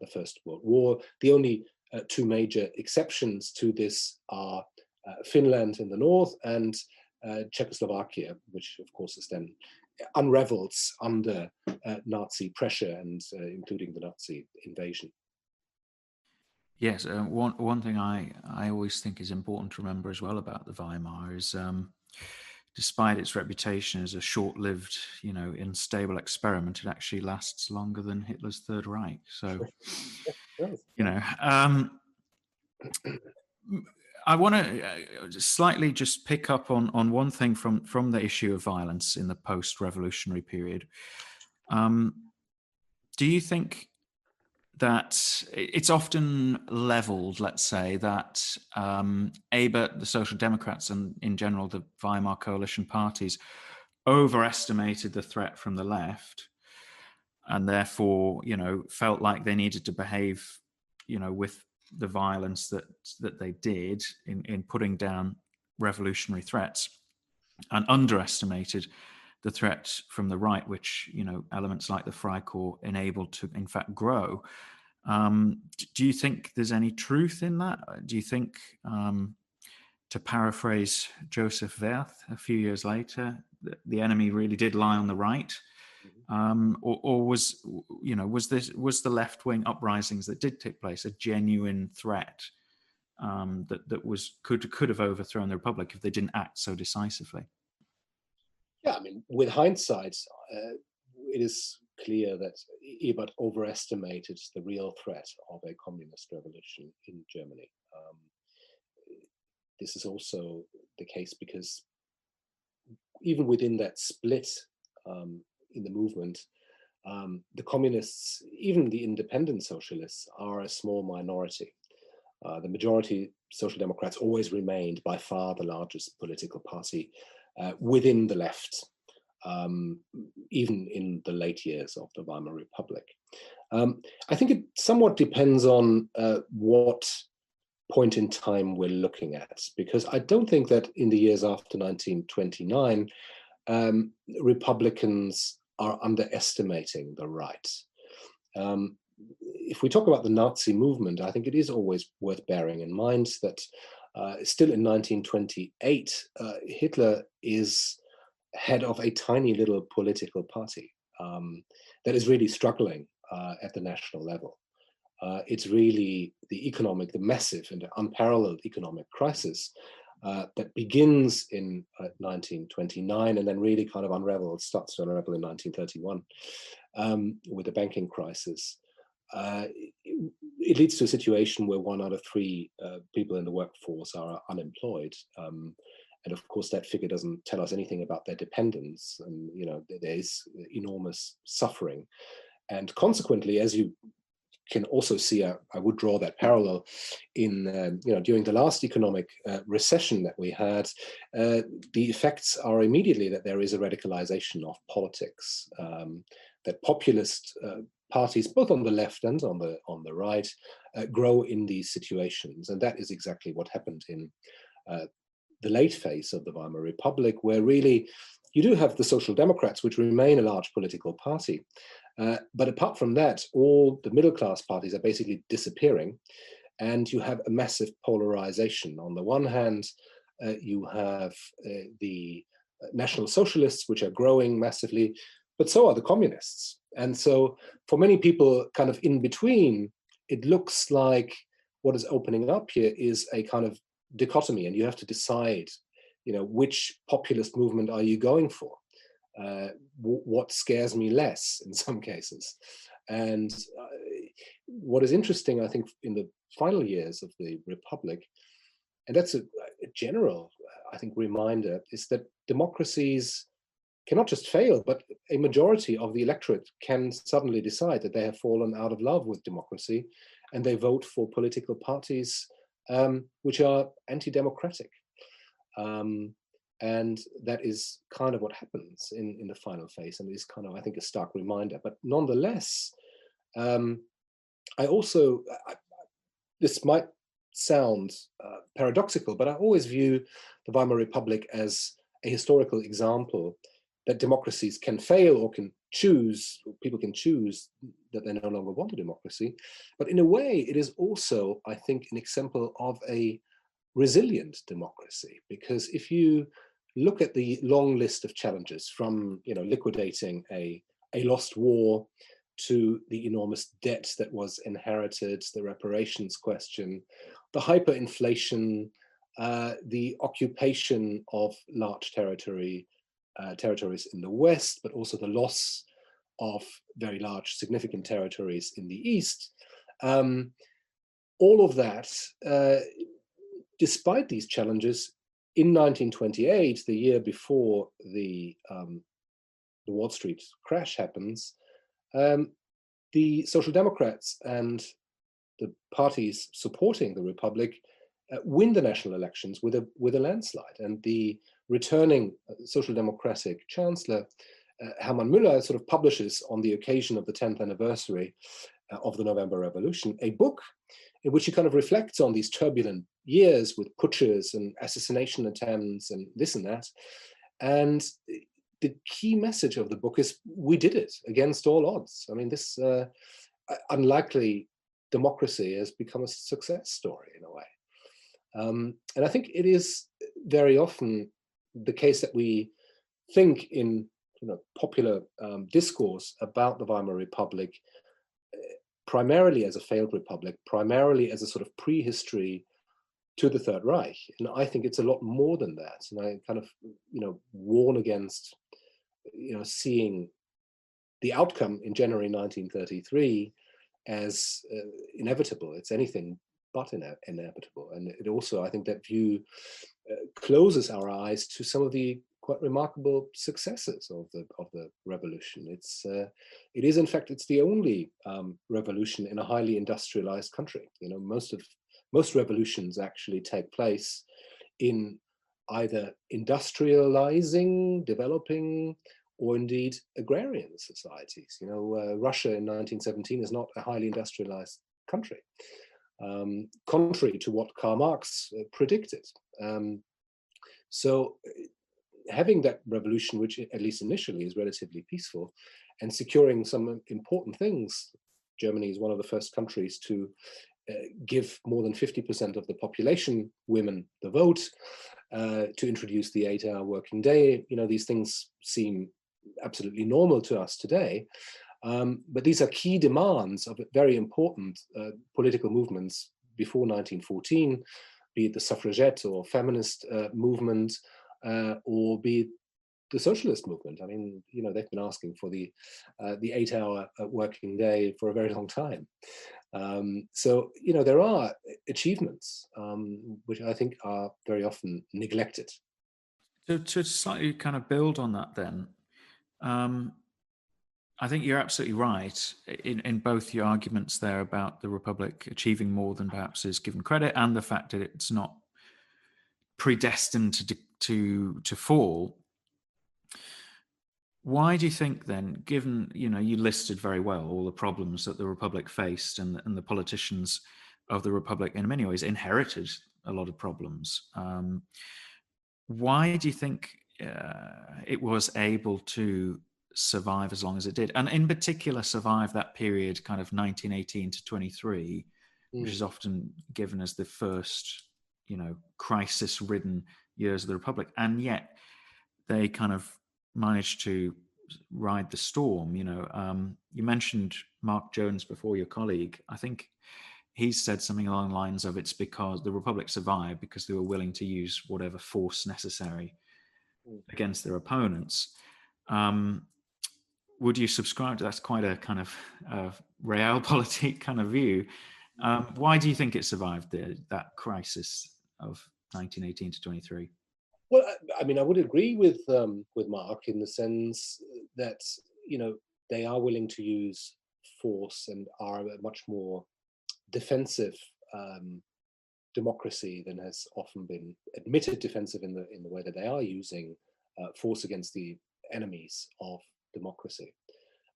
the First World War. The only two major exceptions to this are Finland in the north and Czechoslovakia, which of course is then unravels under Nazi pressure and including the Nazi invasion. Yes, one thing I always think is important to remember as well about the Weimar is, despite its reputation as a short-lived, unstable experiment, it actually lasts longer than Hitler's Third Reich. So, I want to slightly just pick up on one thing from the issue of violence in the post-revolutionary period. Do you think that it's often leveled, let's say, that Ebert, the Social Democrats, and in general the Weimar coalition parties overestimated the threat from the left, and therefore, felt like they needed to behave, with the violence that they did in putting down revolutionary threats, and underestimated the threat from the right, which, elements like the Freikorps enabled to, in fact, grow. Do you think there's any truth in that? Do you think, to paraphrase Joseph Werth a few years later, the enemy really did lie on the right? Or was the left-wing uprisings that did take place a genuine threat that could have overthrown the Republic if they didn't act so decisively? Yeah, I mean, with hindsight, it is clear that Ebert overestimated the real threat of a communist revolution in Germany. This is also the case because even within that split in the movement, the communists, even the independent socialists, are a small minority. The majority Social Democrats always remained by far the largest political party within the left, even in the late years of the Weimar Republic. I think it somewhat depends on what point in time we're looking at, because I don't think that in the years after 1929, Republicans are underestimating the right. If we talk about the Nazi movement, I think it is always worth bearing in mind that still in 1928, Hitler is head of a tiny little political party that is really struggling at the national level. It's really the massive and unparalleled economic crisis that begins in 1929 and then really kind of starts to unravel in 1931 with the banking crisis. It leads to a situation where 1 out of 3 people in the workforce are unemployed. And of course, that figure doesn't tell us anything about their dependents. And, there is enormous suffering. And consequently, as you can also see, I would draw that parallel in, during the last economic recession that we had, the effects are immediately that there is a radicalization of politics, that populist parties, both on the left and on the right, grow in these situations. And that is exactly what happened in the late phase of the Weimar Republic, where really you do have the Social Democrats, which remain a large political party. But apart from that, all the middle class parties are basically disappearing, and you have a massive polarization. On the one hand, you have the National Socialists, which are growing massively, but so are the communists. And so for many people kind of in between, it looks like what is opening up here is a kind of dichotomy, and you have to decide, which populist movement are you going for? What scares me less in some cases. And what is interesting, I think, in the final years of the Republic, and that's a general, I think, reminder, is that democracies cannot just fail, but a majority of the electorate can suddenly decide that they have fallen out of love with democracy, and they vote for political parties which are anti-democratic. And that is kind of what happens in the final phase, and is kind of, I think, a stark reminder. But nonetheless, this might sound paradoxical, but I always view the Weimar Republic as a historical example that democracies can fail or can choose, or people can choose that they no longer want a democracy. But in a way, it is also, I think, an example of a resilient democracy, because if you look at the long list of challenges, from liquidating a lost war to the enormous debt that was inherited, the reparations question, the hyperinflation, the occupation of large territories in the West, but also the loss of very large, significant territories in the East. All of that, despite these challenges, in 1928, the year before the Wall Street crash happens, the Social Democrats and the parties supporting the Republic win the national elections with a landslide. And the returning Social Democratic Chancellor, Hermann Müller, sort of publishes, on the occasion of the 10th anniversary of the November Revolution, a book in which he kind of reflects on these turbulent years with putches and assassination attempts and this and that. And the key message of the book is, we did it against all odds. I mean, this unlikely democracy has become a success story in a way. And I think it is very often the case that we think in popular discourse about the Weimar Republic primarily as a failed republic, primarily as a sort of prehistory to the Third Reich. And I think it's a lot more than that. And I kind of, warn against, seeing the outcome in January 1933 as inevitable. It's anything but inevitable. And it also, I think that view closes our eyes to some of the quite remarkable successes of the revolution. It is in fact, it's the only revolution in a highly industrialized country. You know, most revolutions actually take place in either industrializing, developing, or indeed agrarian societies. You know, Russia in 1917 is not a highly industrialized country, contrary to what Karl Marx predicted. So having that revolution, which at least initially is relatively peaceful, and securing some important things, Germany is one of the first countries to give more than 50% of the population women the vote, to introduce the 8-hour working day. You know, these things seem absolutely normal to us today, but these are key demands of very important political movements before 1914, be it the suffragette or feminist movement, or be it the socialist movement. I mean, you know, they've been asking for the 8-hour working day for a very long time. So, you know, there are achievements which I think are very often neglected. To slightly kind of build on that then, I think you're absolutely right in both your arguments there about the Republic achieving more than perhaps is given credit, and the fact that it's not predestined to fall. Why do you think then, given, you know, you listed very well all the problems that the Republic faced, and the politicians of the Republic in many ways inherited a lot of problems, why do you think it was able to survive as long as it did, and in particular survive that period kind of 1918 to 23, which is often given as the first, you know, crisis-ridden years of the Republic, and yet they kind of managed to ride the storm? You know, you mentioned Mark Jones before, your colleague. I think he's said something along the lines of, it's because the Republic survived because they were willing to use whatever force necessary against their opponents. Would you subscribe to that's quite a kind of realpolitik kind of view? Why do you think it survived that crisis of 1918 to 23? Well, I mean, I would agree with Mark in the sense that, you know, they are willing to use force and are a much more defensive democracy than has often been admitted defensive in the way that they are using force against the enemies of democracy.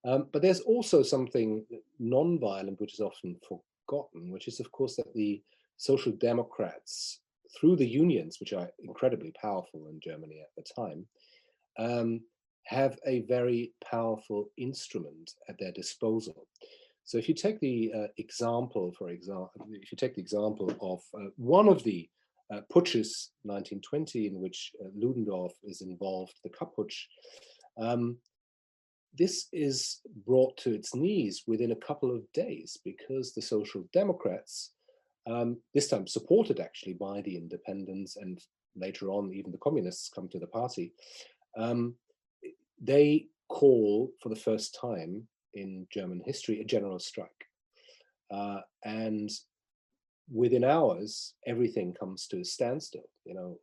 But there's also something non-violent which is often forgotten, which is, of course, that the Social Democrats, through the unions, which are incredibly powerful in Germany at the time, have a very powerful instrument at their disposal. So if you take the example of one of the putsches 1920, in which Ludendorff is involved, the Kapp Putsch, this is brought to its knees within a couple of days because the Social Democrats, this time supported actually by the independents, and later on even the communists come to the party, they call for the first time in German history a general strike. And within hours, everything comes to a standstill. You know,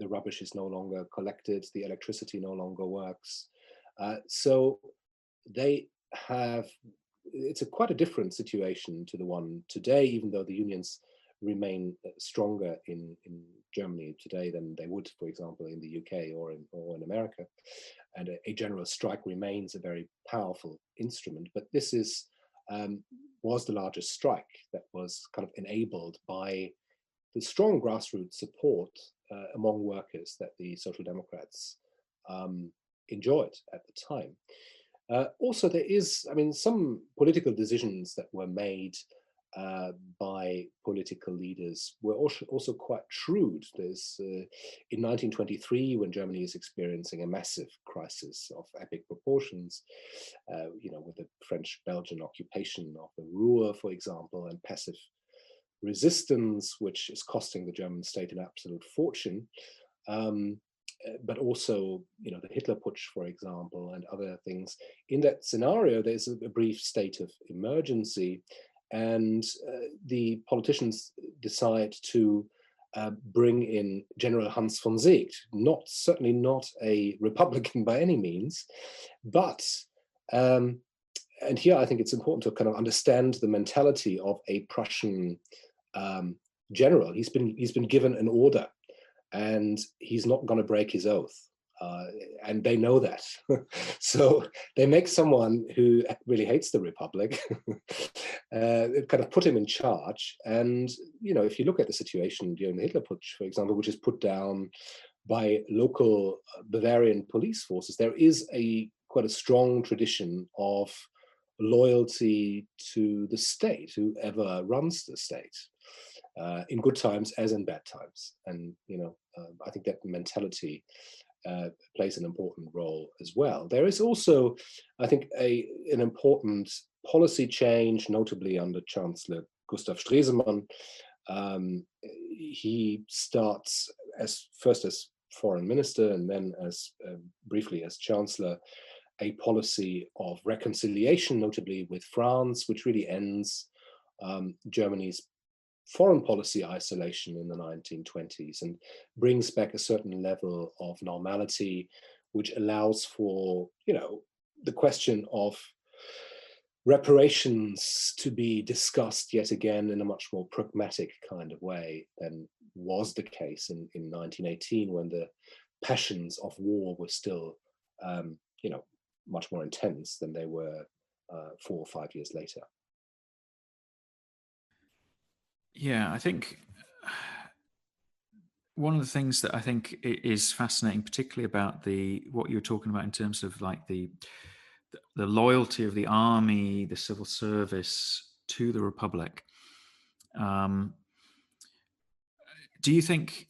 the rubbish is no longer collected, the electricity no longer works. So they have, it's quite a different situation to the one today, even though the unions remain stronger in Germany today than they would, for example, in the UK or in America. And a general strike remains a very powerful instrument. But this was the largest strike that was kind of enabled by the strong grassroots support among workers that the Social Democrats enjoyed at the time. Also, there is, I mean, some political decisions that were made by political leaders were also quite shrewd. There's in 1923, when Germany is experiencing a massive crisis of epic proportions, you know, with the French-Belgian occupation of the Ruhr, for example, and passive resistance, which is costing the German state an absolute fortune. but also, the Hitler Putsch, for example, and other things. In that scenario, there's a brief state of emergency, and the politicians decide to bring in General Hans von Seeckt, certainly not a Republican by any means, but and here I think it's important to kind of understand the mentality of a Prussian general. He's been given an order, and he's not going to break his oath. And they know that. So they make someone who really hates the Republic kind of put him in charge. And, if you look at the situation during the Hitler Putsch, for example, which is put down by local Bavarian police forces, there is quite a strong tradition of loyalty to the state, whoever runs the state. In good times as in bad times. And, I think that mentality plays an important role as well. There is also, I think, an important policy change, notably under Chancellor Gustav Stresemann. He starts first as foreign minister and then as briefly as chancellor, a policy of reconciliation, notably with France, which really ends Germany's foreign policy isolation in the 1920s and brings back a certain level of normality, which allows for, the question of reparations to be discussed yet again in a much more pragmatic kind of way than was the case in 1918, when the passions of war were still, much more intense than they were 4 or 5 years later. Yeah, I think one of the things that I think is fascinating, particularly about what you're talking about in terms of like the loyalty of the army, the civil service to the Republic. Do you think?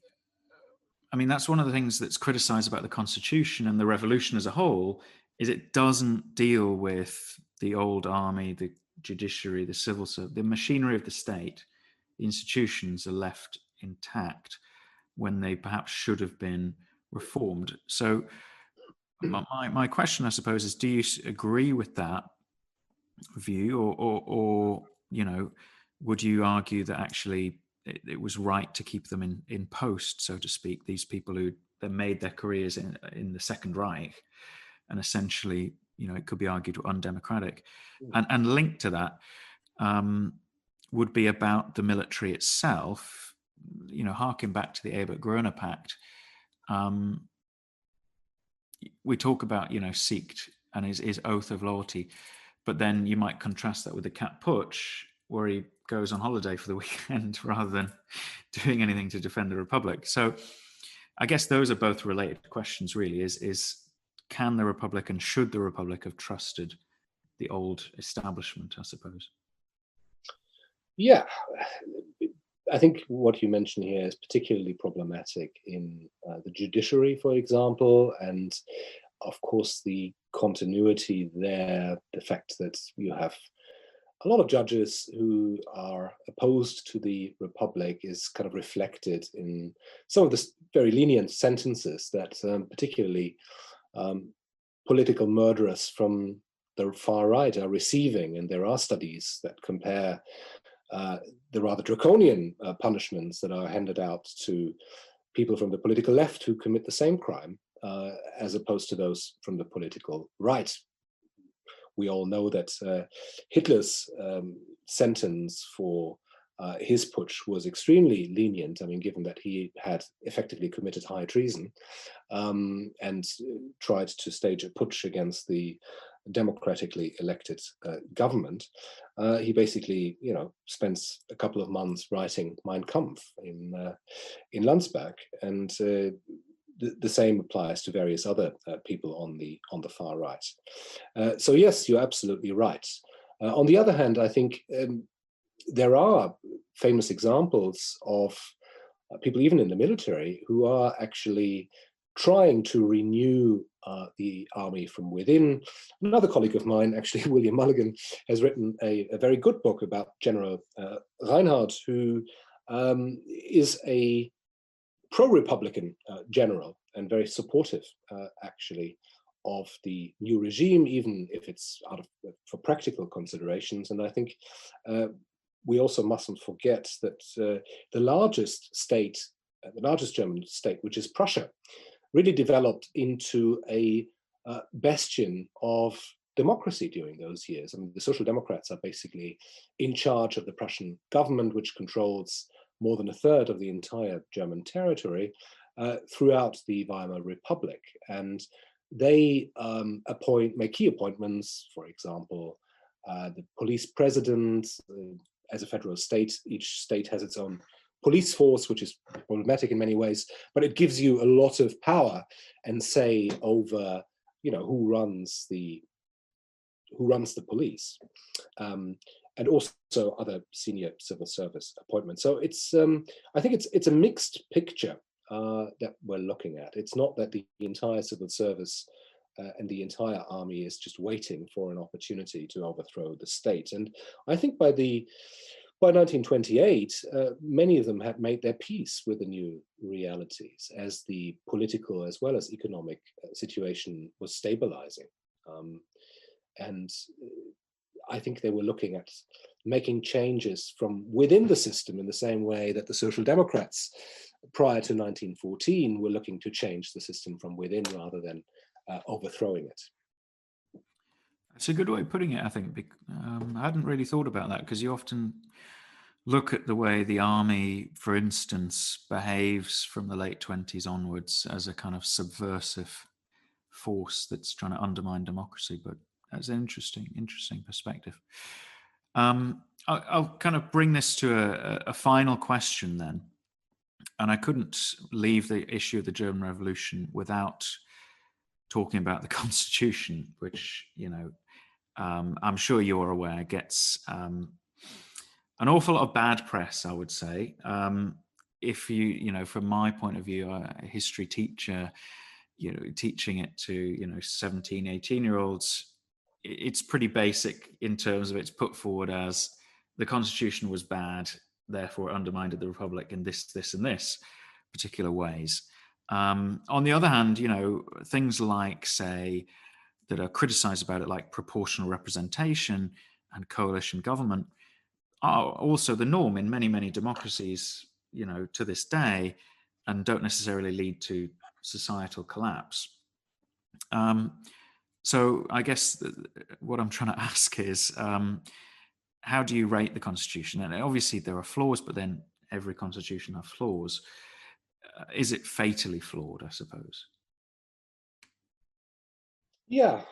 I mean, that's one of the things that's criticized about the Constitution and the revolution as a whole, is it doesn't deal with the old army, the judiciary, the civil service, the machinery of the state. The institutions are left intact when they perhaps should have been reformed. So my question, I suppose, is, do you agree with that view, or would you argue that actually it was right to keep them in post, so to speak, these people who then made their careers in the Second Reich, and essentially, it could be argued undemocratic, and linked to that would be about the military itself, harking back to the Ebert-Groener Pact. We talk about, Seeckt and his oath of loyalty, but then you might contrast that with the Cat Putsch, where he goes on holiday for the weekend rather than doing anything to defend the Republic. So I guess those are both related questions, really, is can the Republic and should the Republic have trusted the old establishment, I suppose? Yeah, I think what you mentioned here is particularly problematic in the judiciary, for example, and of course the continuity there, the fact that you have a lot of judges who are opposed to the Republic is kind of reflected in some of the very lenient sentences that particularly political murderers from the far right are receiving. And there are studies that compare the rather draconian punishments that are handed out to people from the political left who commit the same crime, as opposed to those from the political right. We all know that Hitler's sentence for his putsch was extremely lenient. I mean, given that he had effectively committed high treason and tried to stage a putsch against the democratically elected government, he basically, spends a couple of months writing Mein Kampf in Landsberg, and the same applies to various other people on the far right. So yes, you're absolutely right. On the other hand, I think there are famous examples of people, even in the military, who are actually trying to renew the army from within. Another colleague of mine, actually, William Mulligan, has written a very good book about General Reinhardt, who is a pro-Republican general, and very supportive, actually, of the new regime, even if it's for practical considerations. And I think we also mustn't forget that the largest German state, which is Prussia, really developed into a bastion of democracy during those years. I mean, the Social Democrats are basically in charge of the Prussian government, which controls more than a third of the entire German territory throughout the Weimar Republic. And they make key appointments, for example, the police president. As a federal state, each state has its own police force, which is problematic in many ways, but it gives you a lot of power and say over, who runs the police, and also other senior civil service appointments. So it's I think it's a mixed picture that we're looking at. It's not that the entire civil service and the entire army is just waiting for an opportunity to overthrow the state. And I think by 1928, many of them had made their peace with the new realities as the political as well as economic situation was stabilizing. And I think they were looking at making changes from within the system in the same way that the Social Democrats prior to 1914 were looking to change the system from within rather than overthrowing it. It's a good way of putting it, I think. I hadn't really thought about that, because you often look at the way the army, for instance, behaves from the late 20s onwards as a kind of subversive force that's trying to undermine democracy. But that's an interesting perspective. I'll kind of bring this to a final question then. And I couldn't leave the issue of the German Revolution without talking about the Constitution, which, I'm sure you're aware gets an awful lot of bad press, I would say. If from my point of view, a history teacher, teaching it to, 17, 18-year-olds, it's pretty basic in terms of it's put forward as the Constitution was bad, therefore it undermined the Republic in this, and this particular ways. On the other hand, things like, say, that are criticized about it, like proportional representation and coalition government, are also the norm in many, many democracies, to this day, and don't necessarily lead to societal collapse. So I guess what I'm trying to ask is, how do you rate the Constitution? And obviously there are flaws, but then every constitution has flaws. Is it fatally flawed, I suppose? Yeah,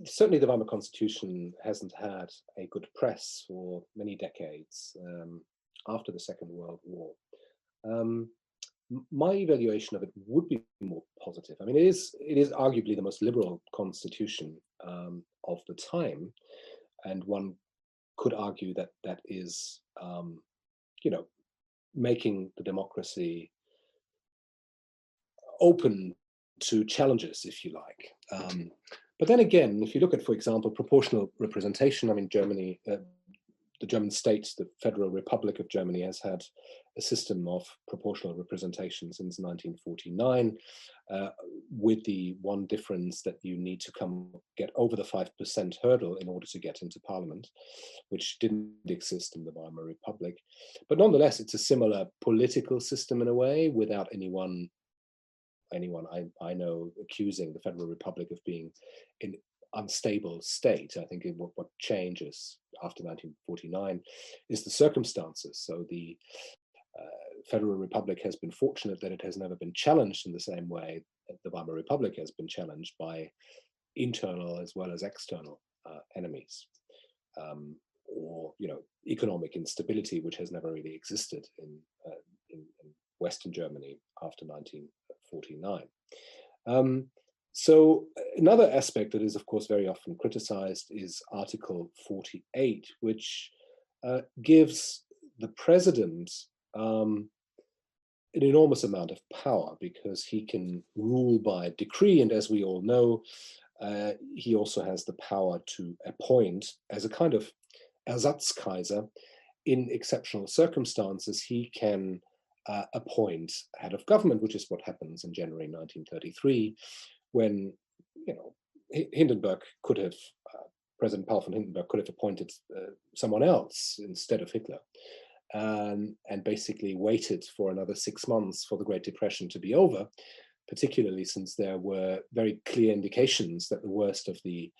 certainly the Weimar Constitution hasn't had a good press for many decades after the Second World War. My evaluation of it would be more positive. I mean, it is arguably the most liberal constitution of the time, and one could argue that that is, making the democracy open to challenges, if you like. But then again, if you look at, for example, proportional representation, I mean, Germany, the German state, the Federal Republic of Germany, has had a system of proportional representation since 1949, with the one difference that you need to get over the 5% hurdle in order to get into parliament, which didn't exist in the Weimar Republic. But nonetheless, it's a similar political system in a way, without anyone I know accusing the Federal Republic of being an unstable state. I think what changes after 1949 is the circumstances. So the Federal Republic has been fortunate that it has never been challenged in the same way that the Weimar Republic has been challenged by internal as well as external enemies, or economic instability, which has never really existed in Western Germany after 1949. So another aspect that is, of course, very often criticized is Article 48, which gives the president an enormous amount of power, because he can rule by decree. And as we all know, he also has the power to appoint, as a kind of Ersatzkaiser, in exceptional circumstances, he can appoint head of government, which is what happens in January 1933, when, you know, Hindenburg could have, President Paul von Hindenburg could have appointed someone else instead of Hitler, and basically waited for another 6 months for the Great Depression to be over, particularly since there were very clear indications that the worst of the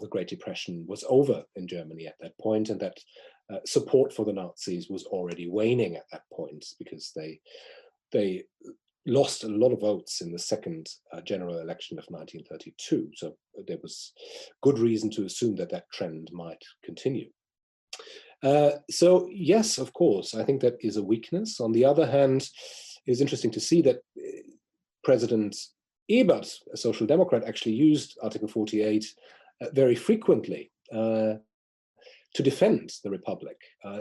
Great Depression was over in Germany at that point, and that support for the Nazis was already waning at that point, because they lost a lot of votes in the second general election of 1932. So there was good reason to assume that that trend might continue. So yes, of course, I think that is a weakness. On the other hand, it is interesting to see that President Ebert, a social democrat, actually used Article 48 very frequently to defend the Republic.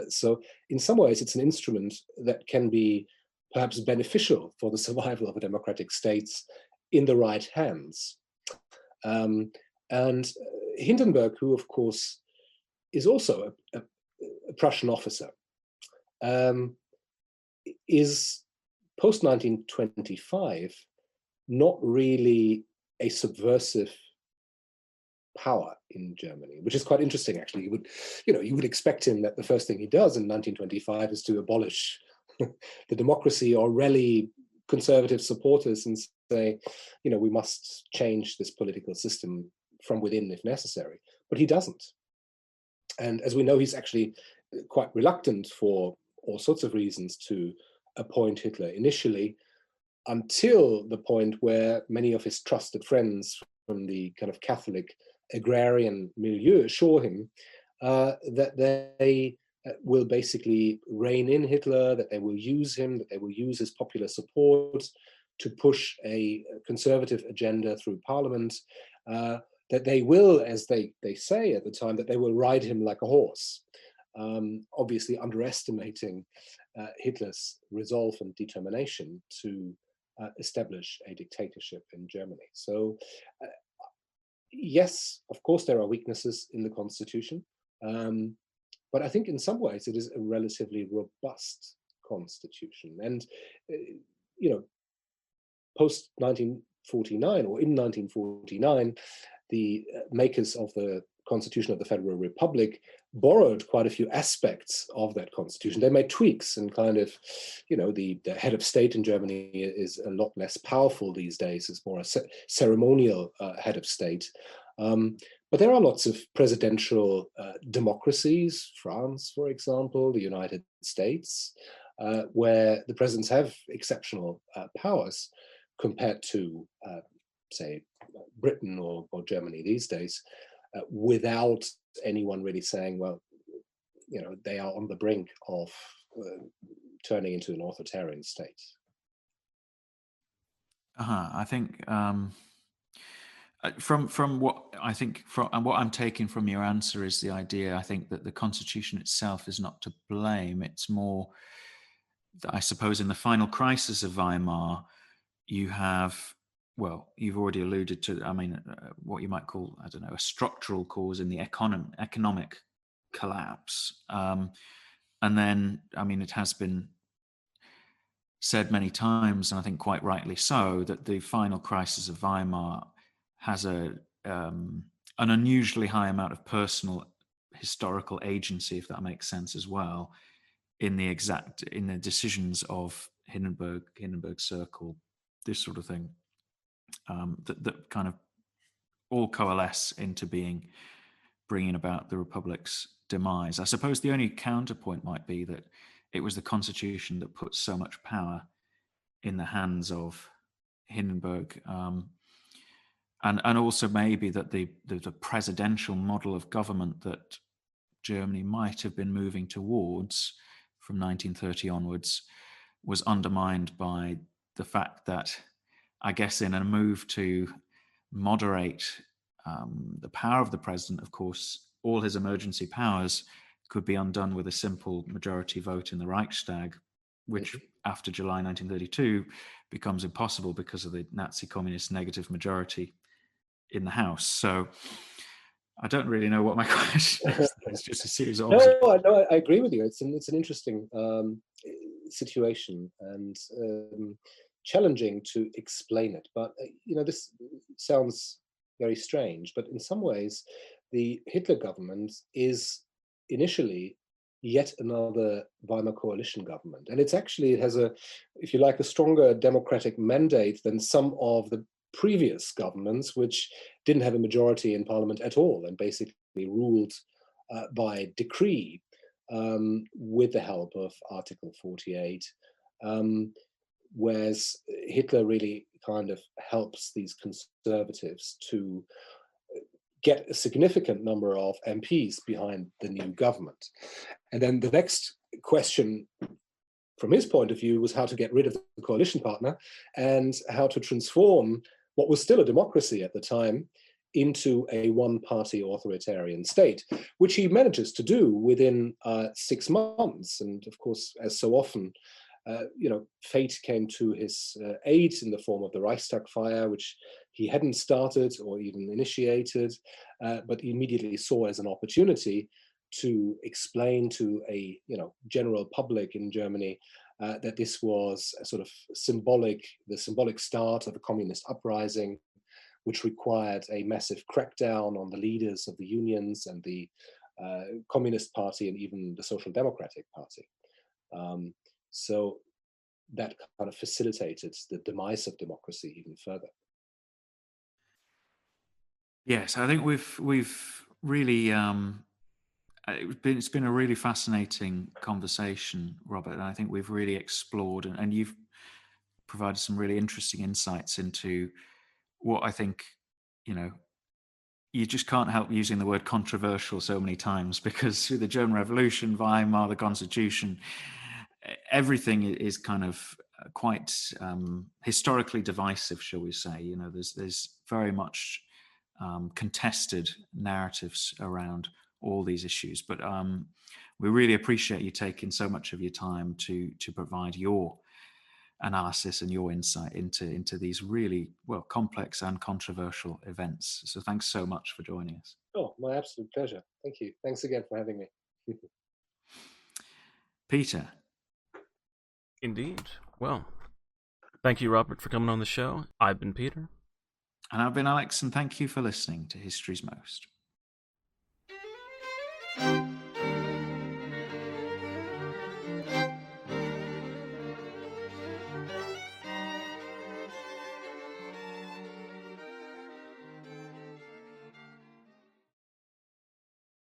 So in some ways, it's an instrument that can be perhaps beneficial for the survival of a democratic state in the right hands. And Hindenburg, who of course is also a Prussian officer, is post-1925 not really a subversive power in Germany, which is quite interesting, actually. You would expect him that the first thing he does in 1925 is to abolish the democracy or rally conservative supporters and say, we must change this political system from within if necessary. But he doesn't. And as we know, he's actually quite reluctant for all sorts of reasons to appoint Hitler initially, until the point where many of his trusted friends from the kind of Catholic agrarian milieu assure him that they will basically rein in Hitler, that they will use him, that they will use his popular support to push a conservative agenda through parliament, that they will, as they say at the time, that they will ride him like a horse, obviously underestimating Hitler's resolve and determination to establish a dictatorship in Germany. So yes, of course, there are weaknesses in the constitution, but I think in some ways it is a relatively robust constitution. And, post 1949, or in 1949, the makers of the Constitution of the Federal Republic borrowed quite a few aspects of that constitution. They made tweaks, and kind of, the head of state in Germany is a lot less powerful these days. It's more a ceremonial head of state. But there are lots of presidential democracies, France, for example, the United States, where the presidents have exceptional powers compared to, say, Britain or Germany these days, without anyone really saying, well, they are on the brink of turning into an authoritarian state. I think from what I think and what I'm taking from your answer is the idea, I think, that the Constitution itself is not to blame. It's more, I suppose, in the final crisis of Weimar, you have, well, you've already alluded to, what you might call, I don't know, a structural cause in the economic collapse. And then, it has been said many times, and I think quite rightly so, that the final crisis of Weimar has an unusually high amount of personal historical agency, if that makes sense as well, in the decisions of Hindenburg Circle, this sort of thing, that kind of all coalesce into bringing about the Republic's demise. I suppose the only counterpoint might be that it was the Constitution that put so much power in the hands of Hindenburg, and also maybe that the presidential model of government that Germany might have been moving towards from 1930 onwards was undermined by the fact that, I guess, in a move to moderate the power of the president, of course, all his emergency powers could be undone with a simple majority vote in the Reichstag, which after July 1932 becomes impossible because of the Nazi communist negative majority in the House. So I don't really know what my question is. It's just a series of No, I agree with you. It's an interesting situation and challenging to explain it. But this sounds very strange. But in some ways, the Hitler government is initially yet another Weimar coalition government, and it has if you like, a stronger democratic mandate than some of the previous governments, which didn't have a majority in parliament at all and basically ruled by decree with the help of Article 48. Whereas Hitler really kind of helps these conservatives to get a significant number of MPs behind the new government. And then the next question from his point of view was how to get rid of the coalition partner and how to transform what was still a democracy at the time into a one-party authoritarian state, which he manages to do within 6 months. And of course, as so often, fate came to his aid in the form of the Reichstag fire, which he hadn't started or even initiated, but he immediately saw as an opportunity to explain to a general public in Germany that this was a sort of the symbolic start of a communist uprising, which required a massive crackdown on the leaders of the unions and the Communist Party and even the Social Democratic Party. So that kind of facilitated the demise of democracy even further. Yes, I think we've really it's been a really fascinating conversation, Robert. And I think we've really explored, and you've provided some really interesting insights into what I think, you just can't help using the word controversial so many times, because through the German Revolution, Weimar, the Constitution, everything is kind of quite historically divisive, shall we say. There's very much contested narratives around all these issues. But we really appreciate you taking so much of your time to provide your analysis and your insight into these really, complex and controversial events. So thanks so much for joining us. Oh, my absolute pleasure. Thank you. Thanks again for having me. Peter. Indeed. Well, thank you, Robert, for coming on the show. I've been Peter. And I've been Alex, and thank you for listening to History's Most.